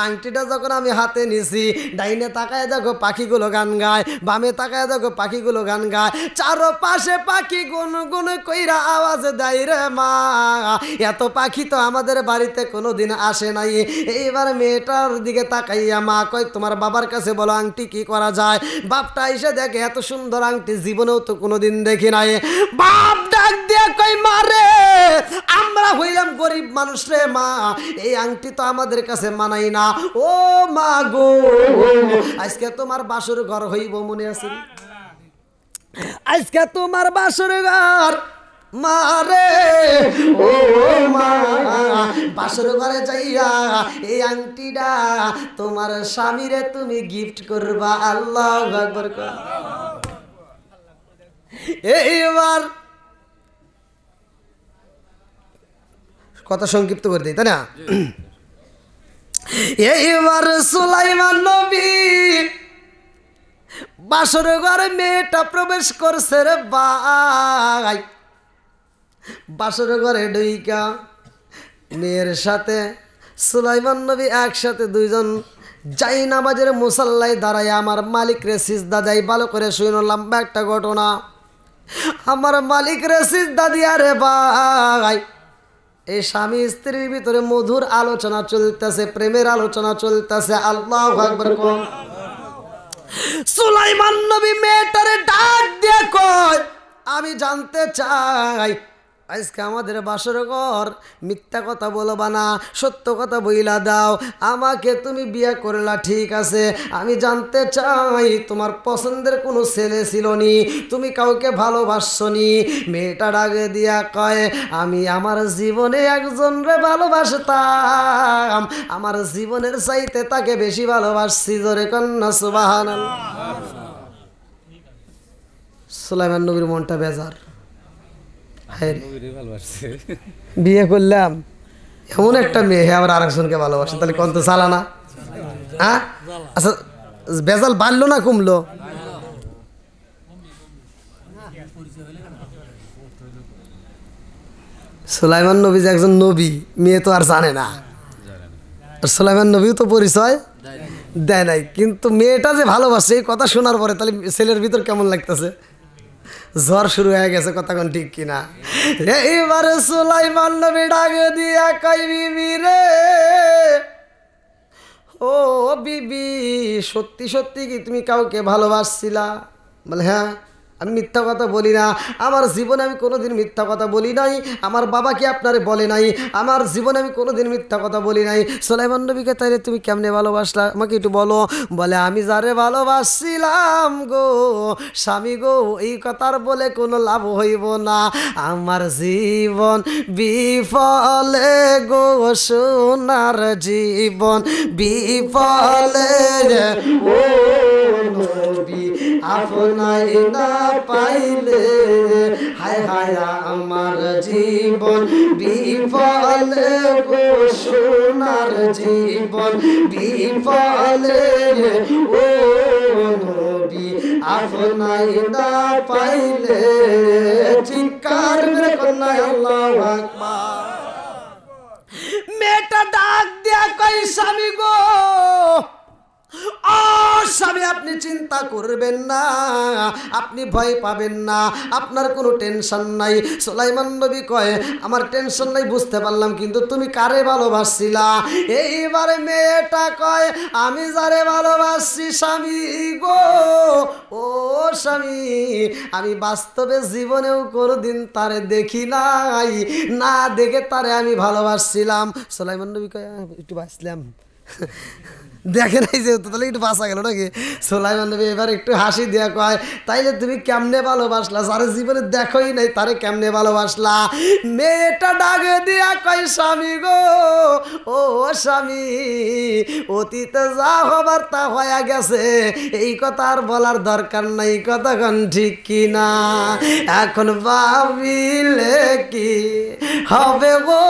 আংটিটা যখন আমি হাতে নিছি, ডাইনে তাকায় দেখো পাখিগুলো গান গায়, বামে তাকায় দেখো পাখিগুলো গান গায়, চারপাশে পাখি গুন গুন কইরা আওয়াজ দেয় রে মা। এত পাখি তো আমাদের বাড়িতে কোনোদিন আসে নাই। এইবার মেয়েটার দিকে তাকাইয়া মা কয় তোমার বাবার কাছে বলো আংটি কি করা যায়। বাপটা এসে দেখে এত সুন্দর আংটি জীবনেও তো কোনোদিন দেখি নাই। বাপ ডাক দিয়ে কয় মা রে আমরা হইলাম গরিব মানুষ রে মা, এই আংটি তো আমাদের কাছে মানাই না। ও মা গো আজকে তোমার বাসর ঘর হইব, মনে আছে? আজকে তোমার বাসর ঘর মারে ও মা, বাসর ঘরে যাইয়া এই আংটিটা তোমার স্বামীরে তুমি গিফট করবা। আল্লাহু আকবার। এইবার কথা সংক্ষিপ্ত করে দিই, তাই না? এইবার সুলাইমান নবী বাসর ঘরে মেয়েটা প্রবেশ করছে রে ভাই। বাসর ঘরে ঢুইকা মেয়ের সাথে সুলাইমান নবী একসাথে দুইজন যাই নামাজের মুসাল্লায় দাঁড়ায় আমার মালিক রে সিজদা দেয়। ভালো করে শুনো, লম্বা একটা ঘটনা। আমার মালিক রে সিজদা দিয়া রে ভাই এই স্বামী স্ত্রীর ভিতরে মধুর আলোচনা চলতেছে, প্রেমের আলোচনা চলতেছে। আল্লাহু আকবার। সুলাইমান নবী মেয়েটারে ডাক দিয়ে কয় আমি জানতে চাই আজকে আমাদের বাসর ঘর, মিথ্যা কথা বলবা না, সত্য কথা বইলা দাও। আমাকে তুমি বিয়ে করলা ঠিক আছে, আমি জানতে চাই তোমার পছন্দের কোনো ছেলে ছিল নি, তুমি কাউকে ভালোবাসনি? মেয়েটা ডাকে দিয়া কয়, আমি আমার জীবনে একজনরে ভালোবাসতাম, আমার জীবনের চাইতে তাকে বেশি ভালোবাসছি। জোরে কন্যা সুবহানাল্লাহ। সুলাইমান নবীর মনটা বেজার, হায় রে, নবীরে ভালোবাসছে। বিয়ে করলাম এমন একটা মেয়ে আবার আরেকজনকে ভালোবাসে, তাহলে কত চালানা? হ্যাঁ, আচ্ছা বেজাল বাড়লো না কমলো? সুলাইমান নবী যে একজন নবী, মেয়ে তো আর জানে না। আর সুলাইমান নবীও তো পরিচয় দেয় নাই, কিন্তু মেয়েটা যে ভালোবাসে এই কথা শোনার পরে তাহলে ছেলের ভিতর কেমন লাগতেছে? ঝড় শুরু হয়ে গেছে, কথা কোন ঠিক কিনা? এইবারে সুলাইমান নবী ডাকে দিয়া কই, বিবি রে, ও বিবি, সত্যি সত্যি কি তুমি কাউকে ভালোবাসছিলা? বলে হ্যাঁ, আমি মিথ্যা কথা বলি না, আমার জীবনে আমি কোনোদিন মিথ্যা কথা বলি নাই, আমার বাবা কি আপনারে বলে নাই, আমার জীবনে আমি কোনোদিন মিথ্যা কথা বলি নাই। সুলাইমান নবীকে তাইলে তুমি কেমনে ভালোবাসলা আমাকে একটু বলো। বলে আমি যারে ভালোবাসছিলাম গো স্বামী গো, এই কথার বলে কোনো লাভ হইব না, আমার জীবন বিফলে গো, সোনার জীবন বিফলে ও নবী, আপনাই না পাইলে হায় হায় আমার জীবন বিফলে গো, সোনার জীবন বিফলে ও নবী, আপনাই না পাইলে। চিৎকার মেরে কন্যা আল্লাহু আকবার। মেয়েটা ডাক দিয়া কই, স্বামী গো, ও স্বামী, আপনি চিন্তা করবেন না, আপনি ভয় পাবেন না, আপনার কোনো টেনশন নাই। সুলাইমান নবী কয়, আমার টেনশন নাই বুঝতে পারলাম, কিন্তু তুমি কারে ভালোবাসছিলা? এইবারে মেয়েটা কয়, আমি যারে ভালোবাসছি স্বামী গো, ও স্বামী, আমি বাস্তবে জীবনেও কোনোদিন তারে দেখি নাই, না দেখে তারে আমি ভালোবাসছিলাম। সুলাইমান নবী কয়, একটু বাঁচলাম, দেখে নাই যেহেতু, তাহলে একটু বাঁচা গেল নাকি? সুলাইমান নবী এবার একটু হাসি দিয়া কয়, তাইলে তুমি কেমনে ভালোবাসলা? যারে জীবনে দেখোই নাই তারে কেমনে ভালোবাসলা? মেয়েটা ডাকে দিয়া কয়, স্বামী গো, ও স্বামী, অতীতে যা হবার তা হয়ে গেছে, এই কথা আর বলার দরকার নাই, কথা কোন ঠিক কিনা? এখন ভাবিলে কি হবে গো,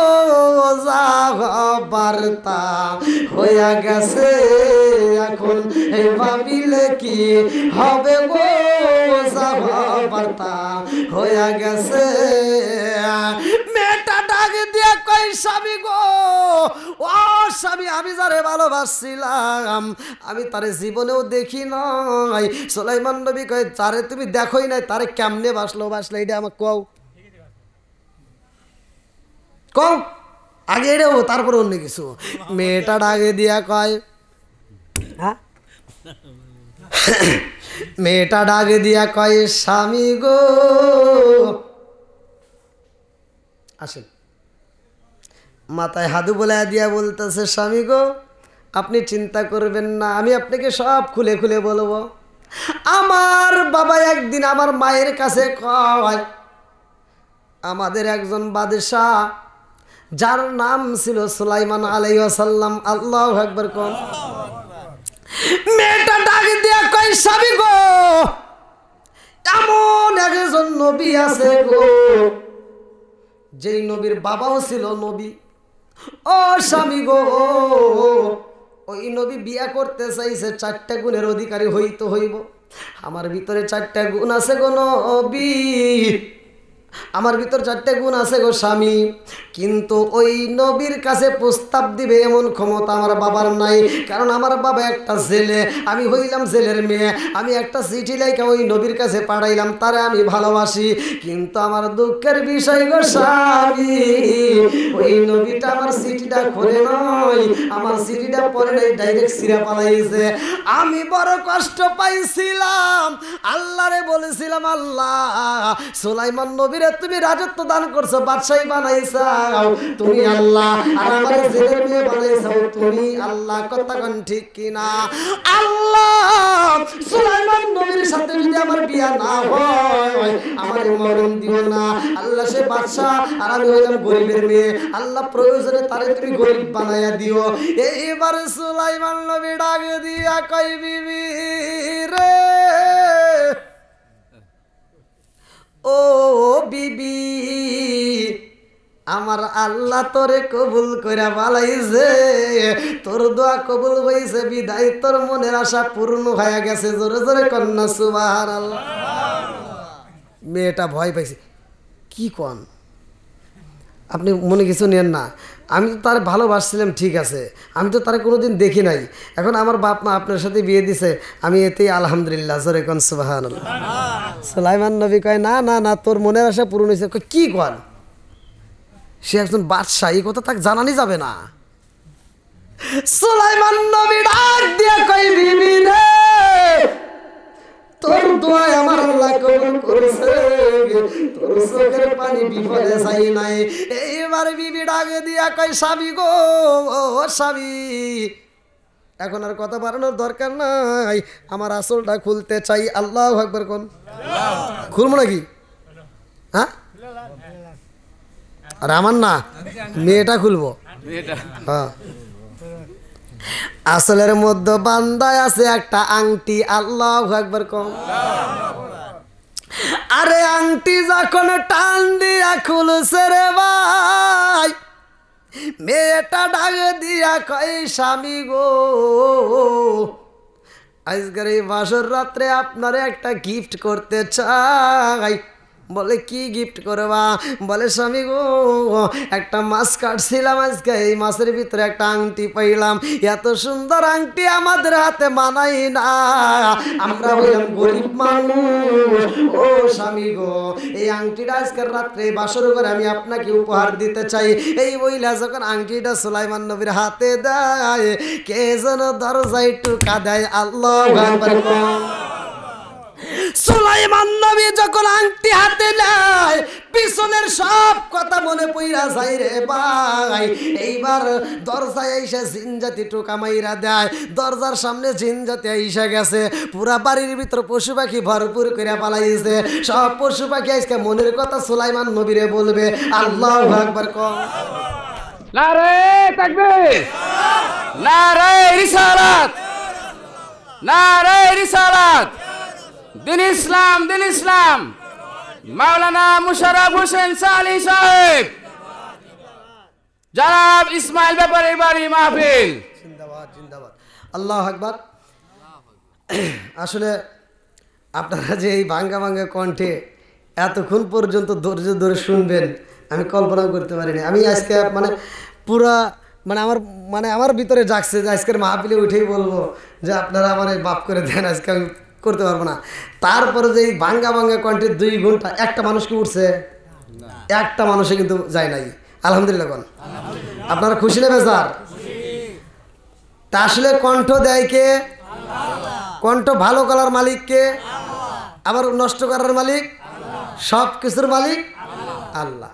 যা হবার তা হয়ে গেছে, এখন ভাবিলে কি হবে গো, যা হবার তা হয়ে গেছে। মেয়েটা ডাক দিয়ে কই, স্বামী গো, ও স্বামী, আমি যারে ভালোবাসছিলাম আমি তারে জীবনেও দেখি নাই। সুলাইমান নবী কয়, যারে তুমি দেখোই নাই তারে কেমনে বাসলে এটা আমাকে কও, কও আগে এটাও, তারপরে অন্য কিছু। মেয়েটা ডাকে দিয়া কয়, হ্যাঁ, মেয়েটা ডাকে দিয়া কয়, স্বামী গো, আসেন। মাথায় হাদু বলে দিয়া বলতেছে, স্বামী গো, আপনি চিন্তা করবেন না, আমি আপনাকে সব খুলে খুলে বলবো। আমার বাবা একদিন আমার মায়ের কাছে কয়, আমাদের একজন বাদশাহ যার নাম ছিল সুলাইমান আলাইহিস সালাম, আল্লাহু আকবার কোন। মেয়েটা ডাক দিয়া কয়, স্বামী গো, এমন একজন নবী আছে গো, যেই নবীর বাবাও ছিল নবী। ও স্বামী গো, ওই নবী বিয়া করতে চাইছে, 4টা গুণের অধিকারী হইতে হইব। আমার ভিতরে 4টা গুণ আছে গো নবী, আমার ভিতর 4টা গুণ আছে গো স্বামী, কিন্তু ওই নবীর কাছে প্রস্তাব দিবে এমন ক্ষমতা আমার বাবার নাই, কারণ আমার বাবা একটা জেলে, আমি হইলাম জেলের মেয়ে। আমি একটা চিঠি লেখা ওই নবীর কাছে পাঠাইলাম, তারে আমি ভালোবাসি, কিন্তু আমার দুঃখের বিষয় গো স্বামী, ওই নবীটা আমার চিঠিটা খোলে নয়, আমার চিঠিটা পরে নাই, ডাইরেক্ট ছিঁড়া পালাইছে। আমি বড় কষ্ট পাইছিলাম, আল্লাহরে বলেছিলাম, আল্লাহ সুলাইমান নবীর নবীরে তুমি রাজত্ব দান করছো, বাদশাহী বানাইছাও তুমি আল্লাহ, আর আমার জেলের মেয়ে বানাইছাও তুমি আল্লাহ। কথা কোন ঠিক কিনা? আল্লাহ সুলাইমান নবীর সাথে যদি আমার বিয়া না হয় আমার মরণ দিও না আল্লাহ। সে বাদশাহ আর আমি হইলাম গরিবের মেয়ে, আল্লাহ প্রয়োজনে তারে তুমি গরিব বানাইয়া দিও। এইবার সুলাইমান নবী ডাক দিয়া কই বিবি রে, ও বিবি, আমার আল্লাহ তোরে কবুল কইরা বালাইছে, তোর দোয়া কবুল হইছে বিদায় তোর মনের আশা পূর্ণ হয়ে গেছে। জোরে জোরে কন্যা সুবহানাল্লাহ। মেয়েটা ভয় পাইছে, কি কন আপনি মনে কিছু নেন না, আমি তো তার ভালোবাসছিলাম ঠিক আছে, আমি তো তার কোনোদিন দেখি নাই, এখন আমার বাপ মা আপনার সাথে বিয়ে দিছে, আমি এতেই আলহামদুলিল্লাহ। জোরে কোন সুবহানাল্লাহ। সুলাইমান নবী কয় না না না, তোর মনের আশা পূরণ হয়েছে। কি কন, সে একজন বাদশাহ, এই কথা তাকে জানানি যাবে না। সুলাইমান নবী ডাক দিয়ে কই বিবি রে, তোর দোয়া আমার আল্লাহ কবুল করেছে, তোর চোখের পানি বিফলে যাই নাই। এইবার বিবি ডাক দিয়া কই স্বামী গো, ও স্বামী, এখন আর কথা বাড়ানোর দরকার নাই, আমার আসলটা খুলতে চাই। আল্লাহু আকবার কোন, খুলবো নাকি? হ্যাঁ, আর আমার না, মেয়েটা খুলবো। হ্যাঁ, আসলের মধ্যে বান্দায় আছে একটা আংটি। আল্লাহু আকবার কোন। আরে আংটি যখন টান দিয়া খুলছে রে ভাই, মেয়েটা ডাক দিয়া কই স্বামী গো, আজকের এই বাসর রাত্রে আপনারে একটা গিফট করতে চাই। বলে কি গিফট করবা? বলে স্বামী গো, একটা মাছ কাটছিলাম আজকে, এই মাছের ভিতরে একটা আংটি পাইলাম, এত সুন্দর আংটি আমাদের হাতে মানাই না, আমরা হইলাম গরিব মানুষ। ও স্বামী গো, এই আংটিটা আজকের রাত্রে বাসর করে আমি আপনাকে উপহার দিতে চাই। এই বইলা যখন আংটিটা সুলাইমান নবীর হাতে দেয়, কে যেন দরজায় টুকা দেয়। আল্লাহু আকবার। সুলাইমান নবী যখন আংটি হাতে নেয়, পিছনের সব কথা মনে পইরা যায় রে ভাই। এইবার দরজায় এসে জিনজাতি টোকা মাইরা দেয়, দরজার সামনে জিনজাতি এসে গেছে, পুরা বাড়ির ভিতর পশু পাখি ভরপুর করে পালাইছে। সব পশু পাখি আজকে মনের কথা সুলাইমান নবীরে বলবে। আল্লাহু আকবার কও। নারে তাকবীর, নারে রিসালাত, নারে রিসালাত। দিন ইসলাম, দিন ইসলাম। মাওলানা মুশাররফ হোসেন সালি সাহেব, জনাব ইসমাইল ব্যাপারীর বাড়ি মাহফিল। জিন্দাবাদ, জিন্দাবাদ। আল্লাহু আকবার। আসলে আপনারা যে এই ভাঙ্গা ভাঙ্গা কণ্ঠে এতক্ষণ পর্যন্ত ধৈর্য ধরে শুনবেন আমি কল্পনা করতে পারিনি। আমি আজকে পুরা আমার ভিতরে জাগছে যে আজকের মাহফিলে উঠেই বলবো যে আপনারা আমার মাফ করে দেন, আজকে আমি করতে পারবো না। তারপরে যে এই ভাঙ্গা ভাঙ্গা কণ্ঠে 2 ঘন্টা একটা মানুষ কি উঠছে? একটা মানুষে কিন্তু যায় নাই। আলহামদুলিল্লাহ কোন। আপনারা খুশি নেবে স্যার? তা আসলে কণ্ঠ দেয় কে? কণ্ঠ ভালো করার মালিক কে? আবার নষ্ট করার মালিক? সব কিছুর মালিক আল্লাহ।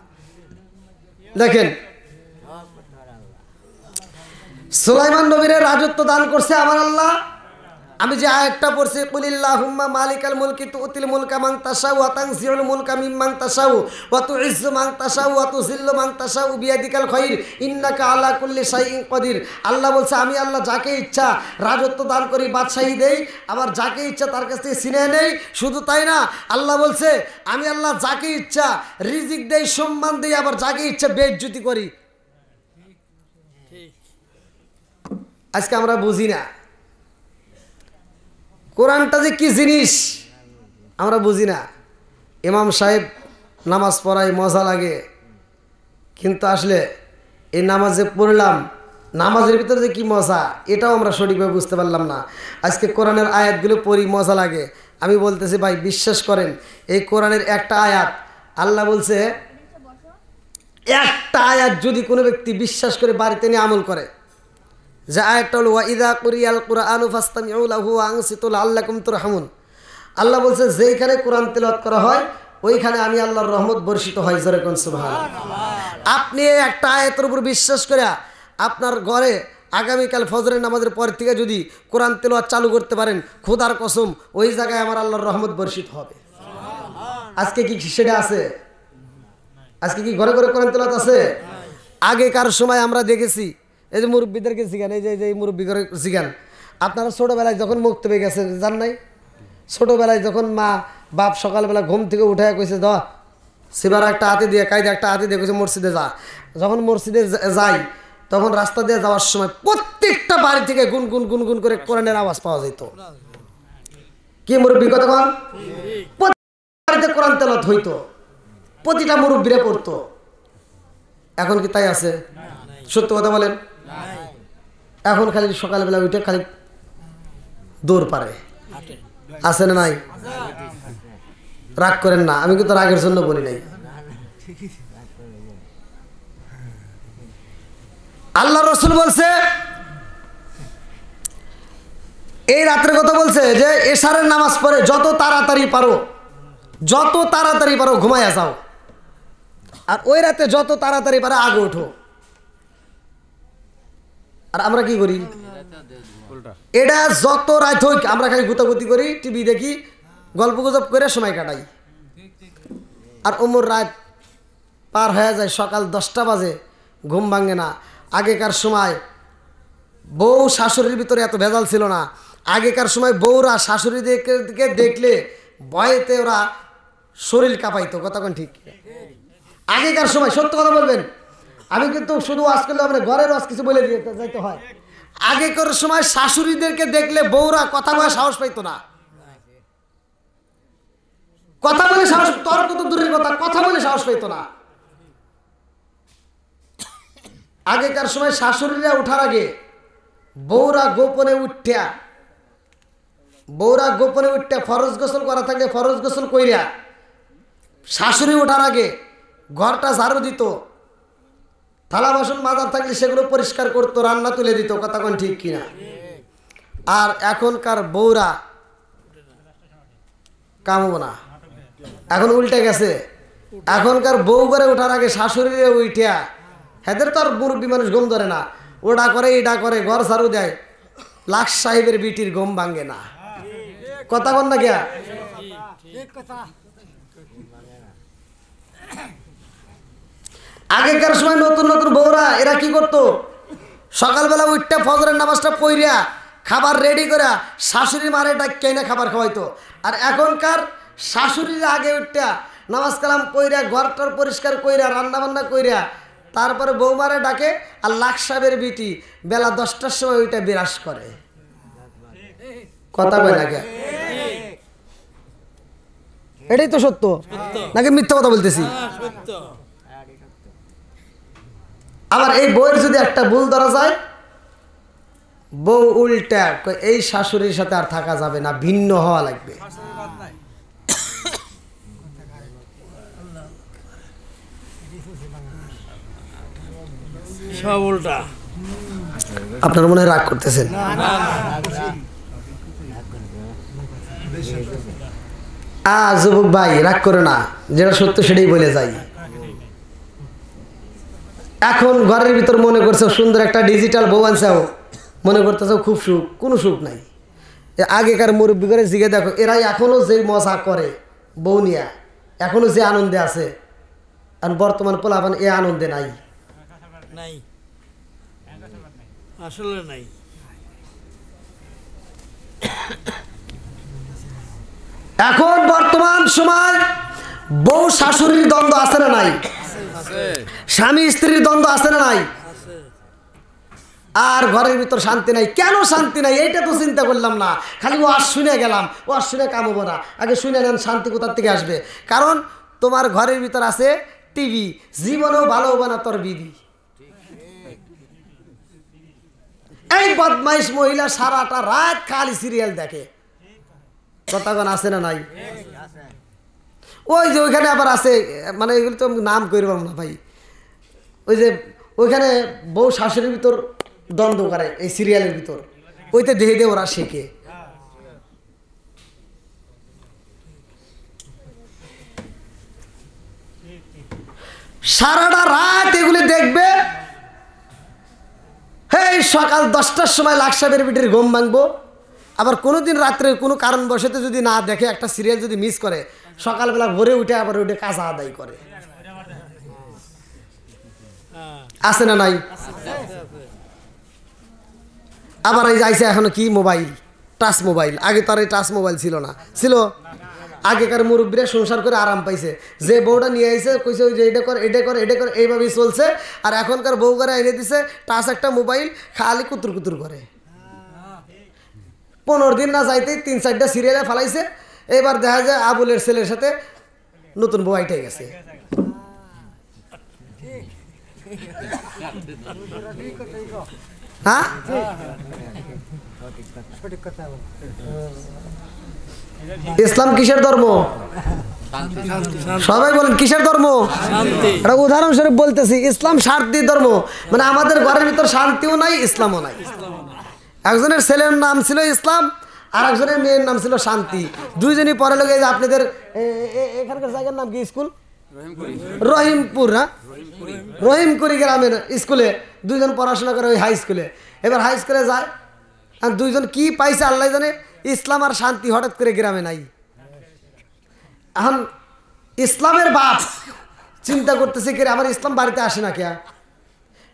দেখেন, সুলাইমান নবীর রাজত্ব দান করছে আমার আল্লাহ। আমি যে আয়াতটা পড়ছি, কুলিল্লাহুম্মা মালিকাল মুলকি তুতিল মুলকা মান তাশাউ ওয়া তানজিউল মুলকা মিম্মান তাশাউ ওয়া তুইজ্জু মান তাশাউ ওয়া তুযিল্লু মান তাশাউ বিয়াদিকাল খায়র ইন্নাকা আলা কুল্লি শাইইন কাদির। আল্লাহ বলছে আমি আল্লাহ যাকে ইচ্ছা রাজত্ব দান করি, বাদশাহী দেই, আবার যাকে ইচ্ছা তার কাছ থেকে ছিনিয়ে নেই। শুধু তাই না, আল্লাহ বলছে আমি আল্লাহ যাকে ইচ্ছা রিজিক দেই, সম্মান দেই, আবার যাকে ইচ্ছা বেইজ্জতি করি। আজকে আমরা বুঝি না কোরআনটা যে কি জিনিস, আমরা বুঝি না। ইমাম সাহেব নামাজ পড়ায় মজা লাগে, কিন্তু আসলে এই নামাজ যে পড়লাম, নামাজের ভিতরে যে কি মজা, এটাও আমরা সঠিকভাবে বুঝতে পারলাম না। আজকে কোরআনের আয়াতগুলো পড়ি মজা লাগে। আমি বলতেছি ভাই বিশ্বাস করেন, এই কোরআনের একটা আয়াত আল্লাহ বলছে, একটা আয়াত যদি কোনো ব্যক্তি বিশ্বাস করে বাড়িতে নিয়ে আমল করে, যে আয়াতটা হলো ওয়া ইযা কুরিয়াল কুরআনু ফাসতামিউ লাহু ওয়া আনসিতু লাআল্লাকুম তুরহামুন। আল্লাহ বলছে যেইখানে কোরআন তেলাওয়াত করা হয় ওইখানে আমি আল্লাহর রহমত বর্ষিত হয়। জোরে কোন সুবহানাল্লাহ। আপনি একটা আয়াতের উপর বিশ্বাস করে আপনার ঘরে আগামীকাল ফজরের নামাজের পর থেকে যদি কোরআন তেলাওয়াত চালু করতে পারেন, খোদার কসম ওই জায়গায় আমার আল্লাহর রহমত বর্ষিত হবে। আজকে কি সেটা আছে? আজকে কি ঘরে ঘরে কোরআন তেলাওয়াত আছে? আগেকার সময় আমরা দেখেছি, এই যে মুরব্বীদেরকে জিগান, এই যে মুরব্বী করে জিগান, আপনারা ছোটোবেলায় যখন মুক্ত পেয়ে গেছেন জান নাই? ছোটোবেলায় যখন মা বাপ সকালবেলা ঘুম থেকে উঠে কইছে দ সেবার একটা হাতে দিয়ে কায়দা একটা হাতে দিয়ে কইছে মসজিদে যা, যখন মসজিদে যাই তখন রাস্তা দিয়ে যাওয়ার সময় প্রত্যেকটা বাড়ি থেকে গুন গুন গুন গুন করে কোরআনের আওয়াজ পাওয়া যেত। কি মুরব্বী কথা বল? বাড়িতে কোরআন তেলাওয়াত হইতো, প্রতিটা মুরব্বীরা পড়তো। এখন কি তাই আছে? সত্য কথা বলেন। এখন খালি সকালবেলা উঠে খালি দৌড় পারে, আছে না নাই? রাগ করেন না, আমি কিন্তু রাগের জন্য বলি নাই। আল্লাহ রসুল বলছে, এই রাতের কথা বলছে যে এশারের নামাজ পড়ে যত তাড়াতাড়ি পারো ঘুমাইয়া যাও, আর ওই রাতে যত তাড়াতাড়ি পারো আগে ওঠো। আর আমরা কি করি? এটা যত রাত হোক আমরা খালি গুতাগুতি করি, টিভি দেখি, গল্প গুজব করে সময় কাটাই। আর ওমর রাত পার হয়ে যায়, সকাল 10টা বাজে, ঘুম ভাঙে না। আগেকার সময় বউ শাশুড়ির ভিতরে এত ভেজাল ছিল না। আগেকার সময় বউরা শাশুড়িদেরকে দেখলে ভয়েতে ওরা শরীর কাঁপাইতো। কথা কোন ঠিক? আগেকার সময় সত্য কথা বলবেন, আমি কিন্তু শুধু ওয়াজ করলে আমরা ঘরের ওয়াজ কিছু বলে দিয়ে যাইতে হয়। আগেকার সময় শাশুড়িদেরকে দেখলে বউরা কথা বলে সাহস পাইতো না। কথা বলে সাহস, তর্ক তো দূরের কথা, কথা বলে সাহস পাইতো না। আগেকার সময় শাশুড়িরা উঠার আগে বউরা গোপনে উঠা ফরজ গোসল করা থাকলে ফরজ গোসল কইরা শাশুড়ি ওঠার আগে ঘরটা ঝাড়ু দিত, থালা বাসন মাজার থাকলে সেগুলো পরিষ্কার করতো, রান্না তুলে দিত। কথা কোন ঠিক কিনা? আর এখনকার বউরা কামবো না, এখন উল্টে গেছে। এখনকার বউ করে ওঠার আগে শাশুড়িরে উঠিয়া, হেদের তো আর মুরব্বী মানুষ ঘুম ধরে না, ওটা করে এটা করে, ঘর ঝাড়ু দেয়। লাখ সাহেবের বিটির ঘুম ভাঙে না। কথা কন না গিয়া? আগেকার সময় নতুন নতুন বউরা এরা কি করতো? সকালবেলা উঠটা ফজরের নামাজটা পইরা খাবার রেডি করে শাশুড়ি মারে ডাক্কে না খাবার খাওয়াইতো। আর এখনকার শাশুড়িরা আগে উঠটা নামাজ কালাম কইরা ঘরটার পরিষ্কার কইরা রান্না বান্না কইরা তারপরে বৌমারে ডাকে। আর লাখ সাহেবের বিটি বেলা 10টার সময় ওইটা বিরাজ করে। কথা কয় না কে? এটাই তো সত্য নাকি মিথ্যা কথা বলতেছি? আবার এই বউয়ের যদি একটা ভুল ধরা যায়, বউ উল্টা এই শাশুড়ির সাথে আর থাকা যাবে না, ভিন্ন হওয়া লাগবে। সব উল্টা। আপনারা মনে হয় রাগ করতেছেন। যুবক ভাই রাগ করে না, যেটা সত্য সেটাই বলে যাই। এখন ঘরের ভিতর মনে করছে সুন্দর একটা ডিজিটাল বউ আনছাও, মনে করতেছ খুব সুখ, কোনো সুখ নাই। আগেকার মুরব্বী করে জিগে দেখো, এরাই এখনো যে মজা করে বউ নিয়া, এখনো যে আনন্দে আছে। আর বর্তমান পোলাপান এ আনন্দে নাই, নাই, আসলে নাই। এখন বর্তমান সময় বউ শাশুড়ির দ্বন্দ্ব আছে না নাই? স্বামী স্ত্রীর দ্বন্দ্ব আছে না নাই? আর ঘরের ভিতর শান্তি নাই। কেন শান্তি নাই এইটা তো চিন্তা করলাম না, খালি ও আর শুনে গেলাম, ও আর শুনে কাম হবো না। আগে শুনে নেন শান্তি কোথার থেকে আসবে। কারণ তোমার ঘরের ভিতর আছে টিভি, জীবনেও ভালো হবে না তোর বিবি। এই বদমাইশ মহিলা সারাটা রাত খালি সিরিয়াল দেখে। কথাগণ আছে না নাই? ওই যে ওইখানে আবার আছে, মানে এগুলো তো নাম করব না ভাই, ওই যে ওইখানে বউ শাশুড়ির ভিতর দ্বন্দ্ব করে এই সিরিয়ালের ভিতর, ওইতে দেখে দিয়ে ওরা শেখে। সারাটা রাত এগুলি দেখবে। এই সকাল 10টার সময় লাখ সাহেবের বিটির ঘুম ভাঙবো। আবার কোনোদিন রাত্রে কোনো কারণবশত যদি না দেখে, একটা সিরিয়াল যদি মিস করে, সকালবেলা ভোরে উঠে আবার উঠে কাজা আদায় করে। আছে না নাই? আবার এই যাইছে এখনো কি মোবাইল, টাচ মোবাইল। আগে তো আর এই টাচ মোবাইল ছিল না, ছিল আগেকার মুরব্বীরা সংসার করে আরাম পাইছে। যে বউটা নিয়ে আইছে কইছে ওই যে এটা কর এটা কর এটা কর, এইভাবেই চলছে। আর এখনকার বউ করে এনে দিছে টাচ একটা মোবাইল, খালি কুতুর কুতুর করে। 15 দিন না যাইতেই 3-4টা সিরিয়ালে ফালাইছে। এবার দেখা যায় আবুলের ছেলের সাথে নতুন বউ আইটে গেছে। হ্যাঁ, ইসলাম কিসের ধর্ম? সবাই বলেন কিসের ধর্ম? একটা উদাহরণস্বরূপ বলতেছি, ইসলাম শান্তির ধর্ম। মানে আমাদের ঘরের ভিতর শান্তিও নাই, ইসলামও নাই। একজনের ছেলের নাম ছিল ইসলাম, আর একজনের মেয়ের নাম ছিল শান্তি। দুইজনই পরে লোক। এই যে আপনাদের এখানকার জায়গার নাম কি? স্কুল রহিমপুর। হ্যাঁ, রহিমপুরি গ্রামের স্কুলে দুইজন পড়াশোনা করে, ওই হাই স্কুলে। এবার হাই স্কুলে যায়, আর দুইজন কি পাইছে আল্লাহ জানে, ইসলাম আর শান্তি হঠাৎ করে গ্রামে নাই। এখন ইসলামের বাপ চিন্তা করতেছে কি আমার ইসলাম বাড়িতে আসে না কে?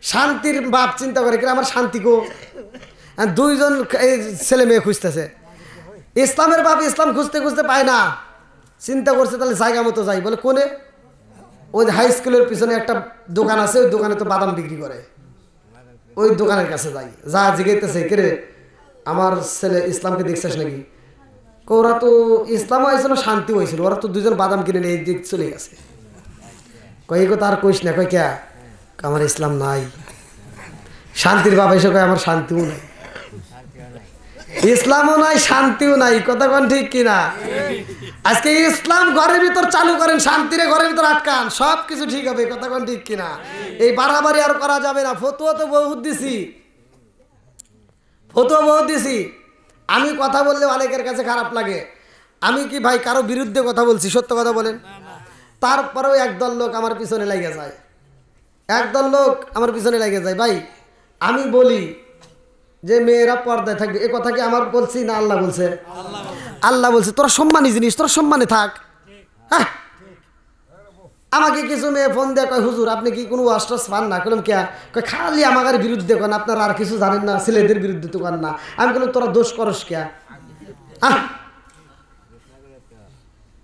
শান্তির বাপ চিন্তা করে কি আমার শান্তি কো? দুইজন ছেলে মেয়ে খুঁজতেছে। ইসলামের বাপ ইসলাম খুঁজতে খুঁজতে পায় না, চিন্তা করছে তাহলে জায়গা মতো যাই। বলে কোনে? ওই হাই স্কুলের পিছনে একটা দোকান আছে, ওই দোকানে তো বাদাম বিক্রি করে, ওই দোকানের কাছে যাই। যা জিগাইতেছে কে রে আমার ছেলে ইসলামকে দেখছিস নাকি? ওরা তো ইসলামও হয়েছিল শান্তি হয়েছিল, ওরা তো দুজন বাদাম কিনে নিয়ে দিক চলে গেছে। কই কথা আর কইস না। কই কে? আমার ইসলাম নাই। শান্তির বাবা এসে কয় আমার শান্তিও নাই, ইসলামও নাই, শান্তিও নাই। কথা কোন ঠিক কিনা? আজকে ইসলাম ঘরের ভিতর চালু করেন, শান্তিরে ঘরের ভিতর আটকান, সব কিছু ঠিক হবে। কথা কোন ঠিক কিনা? এই বাড়াবাড়ি আর করা যাবে না। ফতুয়া তো বহুত দিছি, ফতুয়া বহুত দিছি। আমি কথা বললে অনেকের কাছে খারাপ লাগে। আমি কি ভাই কারো বিরুদ্ধে কথা বলছি? সত্য কথা বলেন। তারপরেও একদল লোক আমার পিছনে লেগে যায়, একদল লোক আমার পিছনে লেগে যায়। ভাই আমি বলি যে মেয়েরা পর্দায় থাকবে, এ কথা কি আমার বলছি না আল্লাহ বলছে? আল্লাহ বলছে তোরা সম্মানী জিনিস, তোরা সম্মানে থাক। হ্যাঁ, আমাকে কিছু মেয়ে ফোন দেয়, কয় হুজুর আপনি কি কোনো ওয়াস্টাস পান না? বললাম কে? কয় খালি আমার বিরুদ্ধে কন, আপনারা আর কিছু জানেন না, ছেলেদের বিরুদ্ধে তো কন না। আমি বললাম তোরা দোষ করস কে?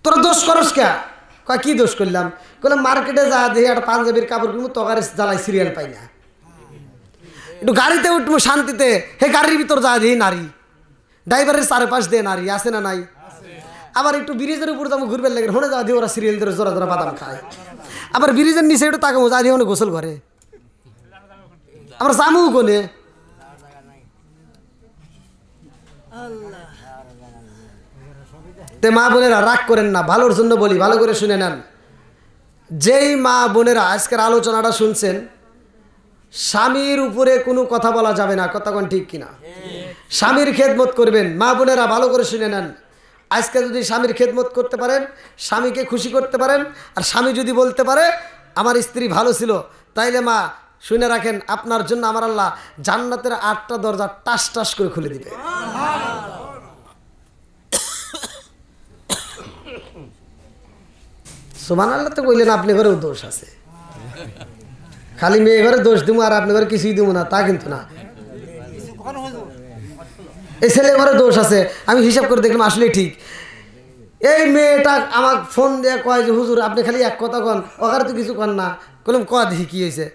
তোরা দোষ করস কে? কয় কি দোষ করলাম? বললাম মার্কেটে যা দেখি একটা পাঞ্জাবির কাপড় কিনবো, তকারে জ্বালাই সিরিয়াল পাই না। একটু গাড়িতে উঠবো শান্তিতে, হে গাড়ির ভিতর যা দেখি নারী, ড্রাইভারের চারপাশ দিয়ে নারী, আছে না নাই? আবার একটু ব্রিজের উপর যাবো ঘুরবে লাগে, হনে যা দিয়ে ওরা সিরিয়াল ধরে জোরা জোরা বাদাম খায়। আবার ব্রিজের নিচে একটু তাকাবো, যা দিয়ে গোসল করে। আমরা জামু কোনে? তে মা বোনেরা রাগ করেন না, ভালোর জন্য বলি, ভালো করে শুনে নেন। যেই মা বোনেরা আজকের আলোচনাটা শুনছেন, স্বামীর উপরে কোনো কথা বলা যাবে না। কথা কোন ঠিক কিনা? স্বামীর খেদমত করবেন। মা বোনেরা ভালো করে শুনে নেন, আজকে যদি স্বামীর খেদমত করতে পারেন, স্বামীকে খুশি করতে পারেন, আর স্বামী যদি বলতে পারে আমার স্ত্রী ভালো ছিল, তাইলে মা শুনে রাখেন আপনার জন্য আমার আল্লাহ জান্নাতের 8টা দরজা টাস টাস করে খুলে দিবে। সুবহানাল্লাহ তো কইলেন, আপনি ঘরেও দোষ আছে। খালি মেয়ে ঘরে দোষ দিব আর আপনি ঘরে কিছুই দিব না তা কিন্তু না। এই ছেলে ঘরে দোষ আছে, আমি হিসাব করে দেখলাম আসলে ঠিক। এই মেয়েটা আমাকে ফোন দিয়ে কয় যে হুজুর আপনি খালি এক কথা কন, ওখানে তো কিছু কন না। বললাম ক দেখি কী হয়েছে।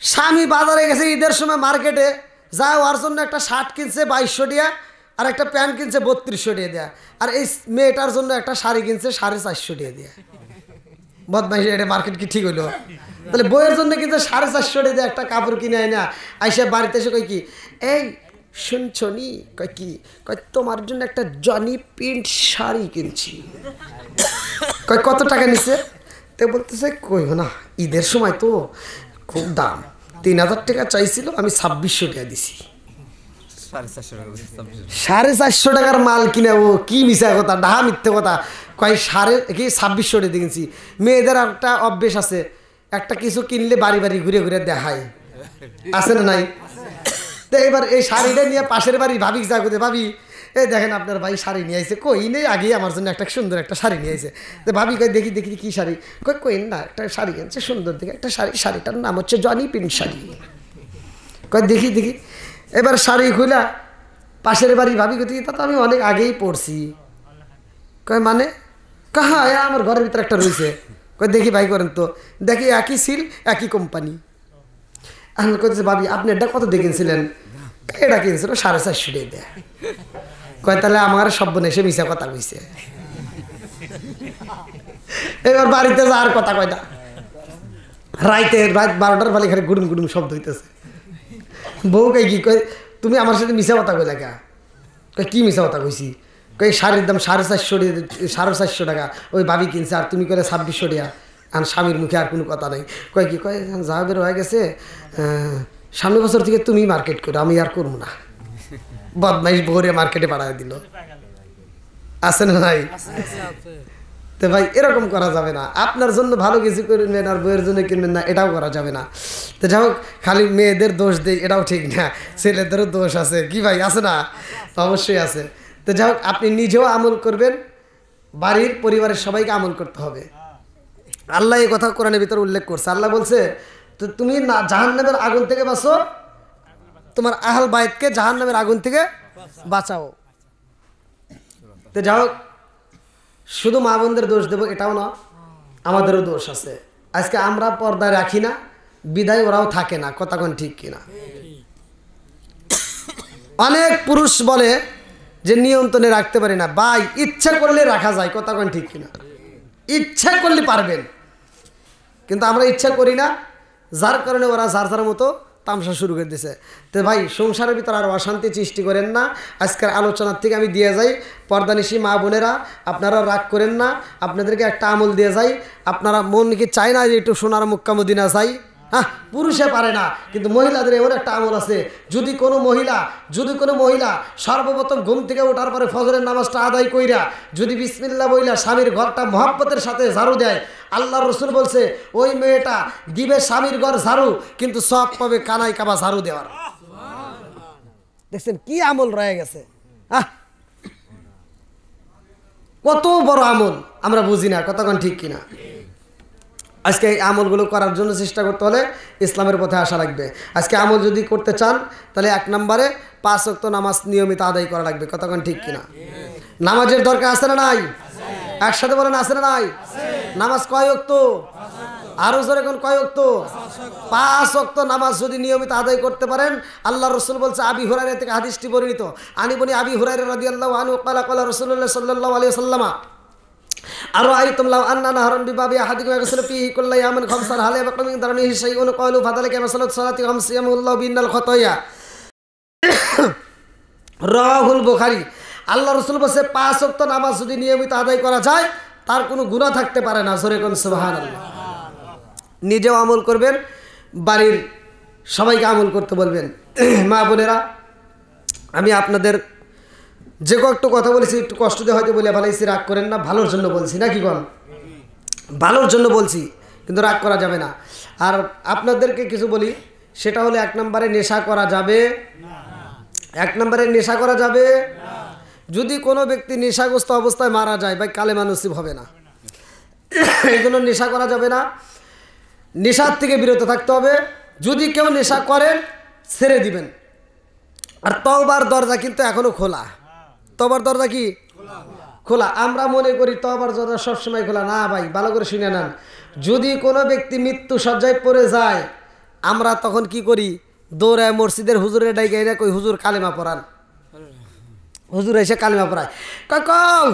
স্বামী বাজারে গেছে ঈদের সময় মার্কেটে, যা ওর জন্য একটা শার্ট কিনছে 2200 টাকা, আর একটা প্যান্ট কিনছে 3200 টাকা দেয়া, আর এই মেয়েটার জন্য একটা শাড়ি কিনছে 450 টাকা দেয়া। বদমাইশি, এটা মার্কেট কি ঠিক হইলো? তাহলে বইয়ের জন্য কিন্তু 450 টাকা দিয়ে একটা কাপড় কিনে আয় না, আইসা বাড়িতে এসে কই কি এই শুনছনি, কয় কি, কয় তোমার জন্য একটা জনি প্রিন্ট শাড়ি কিনছি। কয় কত টাকা নিছে? তো বলতেছে কই না ঈদের সময় তো খুব দাম, 3000 টাকা চাইছিল, আমি 2600 টাকা দিছি। 450 টাকার মাল কিনে ও কি মিশা কথা, ডাহা মিথ্যে কথা। কয় 2600 টাকা কিনছি। মেয়েদের একটা অভ্যেস আছে, একটা কিছু কিনলে বাড়ি বাড়ি ঘুরে ঘুরে দেখায়, আছে না নাই? তো এবার এই শাড়িটা নিয়ে পাশের বাড়ি ভাবি যা করতে, ভাবি এই দেখেন আপনার ভাই শাড়ি নিয়ে আইছে। কই নেই, আগেই আমার জন্য একটা সুন্দর একটা শাড়ি নিয়ে আইছে। তো ভাবি কই দেখি দেখি কি শাড়ি, কই না একটা শাড়ি কিনছে সুন্দর দেখে একটা শাড়ি, শাড়িটার নাম হচ্ছে জনি প্রিন্ট শাড়ি। কই দেখি দেখি, এবার শাড়ি খুলা পাশের বাড়ি ভাবি কই তা তো আমি অনেক আগেই পড়ছি। কয় মানে? কাহা আমার ঘরের ভিতরে একটা রয়েছে। কই দেখি ভাই করেন তো, দেখি একই সিল একই কোম্পানি। আমি কইতেছে ভাবি আপনি এটা কত দিয়ে কিনছিলেন? এটা কিনছিল 450 টাকা দেয়। কয় তাহলে আমার সব এসে মিশা কথা কইছে। এবার বাড়িতে যাওয়ার কথা কয় না, রাত 12টার বালি খালি গুড়ুম গুড়ুম শব্দ হইতেছে। বউ কই কি কয় তুমি আমার সাথে মিশা কথা কইলা কা? কয় কি মিশা কথা কইছি? কই শাড়ির দাম 450 টাকা, ওই ভাবি কিনছে আর তুমি করে 2600 টাকা। আর স্বামীর মুখে আর কোনো কথা নাই। কয় কি কয় যা বের হয়ে গেছে, সামনের বছর থেকে তুমি মার্কেট করো, আমি আর করবো না। বদমাইশ বউরে মার্কেটে পাঠায় দিল, আছে না নাই? তো ভাই এরকম করা যাবে না। আপনার জন্য ভালো কিছু কিনবেন আর বইয়ের জন্য কিনবেন না, এটাও করা যাবে না। তো যাই হোক, খালি মেয়েদের দোষ দেই এটাও ঠিক না, ছেলেদেরও দোষ আছে কি ভাই, আছে না? অবশ্যই আছে। তো যাই হোক, আপনি নিজেও আমল করবেন, বাড়ির পরিবারের সবাইকে আমল করতে হবে। আল্লাহ এই কথা কোরআনের ভিতরে উল্লেখ করছে। আল্লাহ বলছে তো তুমি না জাহান্নামের আগুন থেকে বাঁচো, তোমার আহল বাইতকে জাহান্নামের আগুন থেকে বাঁচাও। তো যাই হোক, শুধু মা বোনদের দোষ দেবো এটাও না, আমাদেরও দোষ আছে। আজকে আমরা পর্দায় রাখি না বিদায় ওরাও থাকে না, কথা কোন ঠিক কিনা? অনেক পুরুষ বলে যে নিয়ন্ত্রণে রাখতে পারি না। ভাই ইচ্ছা করলে রাখা যায়, কথা কোন ঠিক কিনা? ইচ্ছা করলে পারবেন, কিন্তু আমরা ইচ্ছা করি না, যার কারণে ওরা যার যার মতো তামসা শুরু করে দিয়েছে। তো ভাই সংসারের ভিতরে আর অশান্তি সৃষ্টি করেন না। আজকের আলোচনার থেকে আমি দিয়ে যাই, পর্দানিশী মা বোনেরা আপনারা রাগ করেন না, আপনাদেরকে একটা আমল দিয়ে যাই। আপনারা মন কি চায় না যে একটু সোনার মক্কা মদিনা চাই? হ্যাঁ, পুরুষে পারে না, কিন্তু মহিলাদের এমন একটা আমল আছে। যদি কোনো মহিলা সর্বপ্রথম ঘুম থেকে ওঠার পরে ফজরের নামাজটা আদায় কইরা যদি বিসমিল্লাহ বইলা স্বামীর ঘরটা মহব্বতের সাথে ঝাড়ু দেয়, আল্লাহ রসুল বলছে ওই মেয়েটা দিবে স্বামীর ঘর ঝাড়ু, কিন্তু সব পাবে কানাই কাবা ঝাড়ু দেওয়ার। দেখছেন কি আমল রয়ে গেছে? কত বড় আমল আমরা বুঝি না, কতক্ষণ ঠিক কিনা? আজকে এই আমলগুলো করার জন্য চেষ্টা করতে হলে ইসলামের পথে আসা লাগবে। আজকে আমল যদি করতে চান তাহলে 1 নম্বরে 5 ওয়াক্ত নামাজ নিয়মিত আদায় করা লাগবে, কতক্ষণ ঠিক কিনা? নামাজের দরকার আছে না নাই? একসাথে বলেন আছে না নাই? নামাজ কয় ওয়াক্ত? আরো জোরে কোন কয় ওয়াক্ত? 5 ওয়াক্ত নামাজ যদি নিয়মিত আদায় করতে পারেন, আল্লাহ রাসূল বলছে, আবি হুরায়রা থেকে হাদিসটি বর্ণিত, আনি বনি আবি হুরায়রা রাদিয়াল্লাহু আনহু ক্বালা ক্বালা রাসূলুল্লাহ সাল্লাল্লাহু আলাইহি ওয়াসাল্লাম আরো আইতুম লাউ আন্না নাহরান বিবাবি আহাদিকুম ইয়াগসিলু ফীহি কুল্লা ইয়ামিন খামসান হালা ইয়াবকা মিন দারনিহি শাইউন ক্বালু ফাদালাকা মাসালাত সালাতি খামসিয়ামুল্লাহু বিন্নাল খাতায়া। রাহুল বুখারী। আল্লাহ রাসূল বলেছে 5 ওয়াক্ত নামাজ যদি নিয়মিত আদায় করা যায় তার কোনো গুনাহ থাকতে পারে না। জোরে কোন সুবহানাল্লাহ। নিজেও আমল করবেন, বাড়ির সবাইকে আমল করতে বলবেন। মা বোনেরা, আমি আপনাদের যে কয়েকটা কথা বলেছি একটু কষ্ট দিয়ে হয়তো বলে ফেলাইছি, রাগ করেন না, ভালোর জন্য বলছি নাকি কোন? ভালোর জন্য বলছি, কিন্তু রাগ করা যাবে না। আর আপনাদেরকে কিছু বলি, সেটা হলো 1 নম্বরে নেশা করা যাবে। 1 নম্বরে নেশা করা যাবে। যদি কোনো ব্যক্তি নেশাগ্রস্ত অবস্থায় মারা যায়, ভাই কালেমা নসিব হবে না। এই জন্য নেশা করা যাবে না, নেশার থেকে বিরত থাকতে হবে। যদি কেউ নেশা করেন ছেড়ে দিবেন। আর তওবার দরজা কিন্তু এখনো খোলা। তওবার দরজা কি খোলা? আমরা মনে করি তওবার দরজা সবসময় খোলা না ভাই, ভালো করে শুনে নেন। যদি কোনো ব্যক্তি মৃত্যু সজ্জায় পড়ে যায়, আমরা তখন কি করি? দৌড়ায় মসজিদের হুজুরের ডাইকে কই হুজুর কালেমা পড়ান। হুজুর এসে কালেমা পড়ায়, কও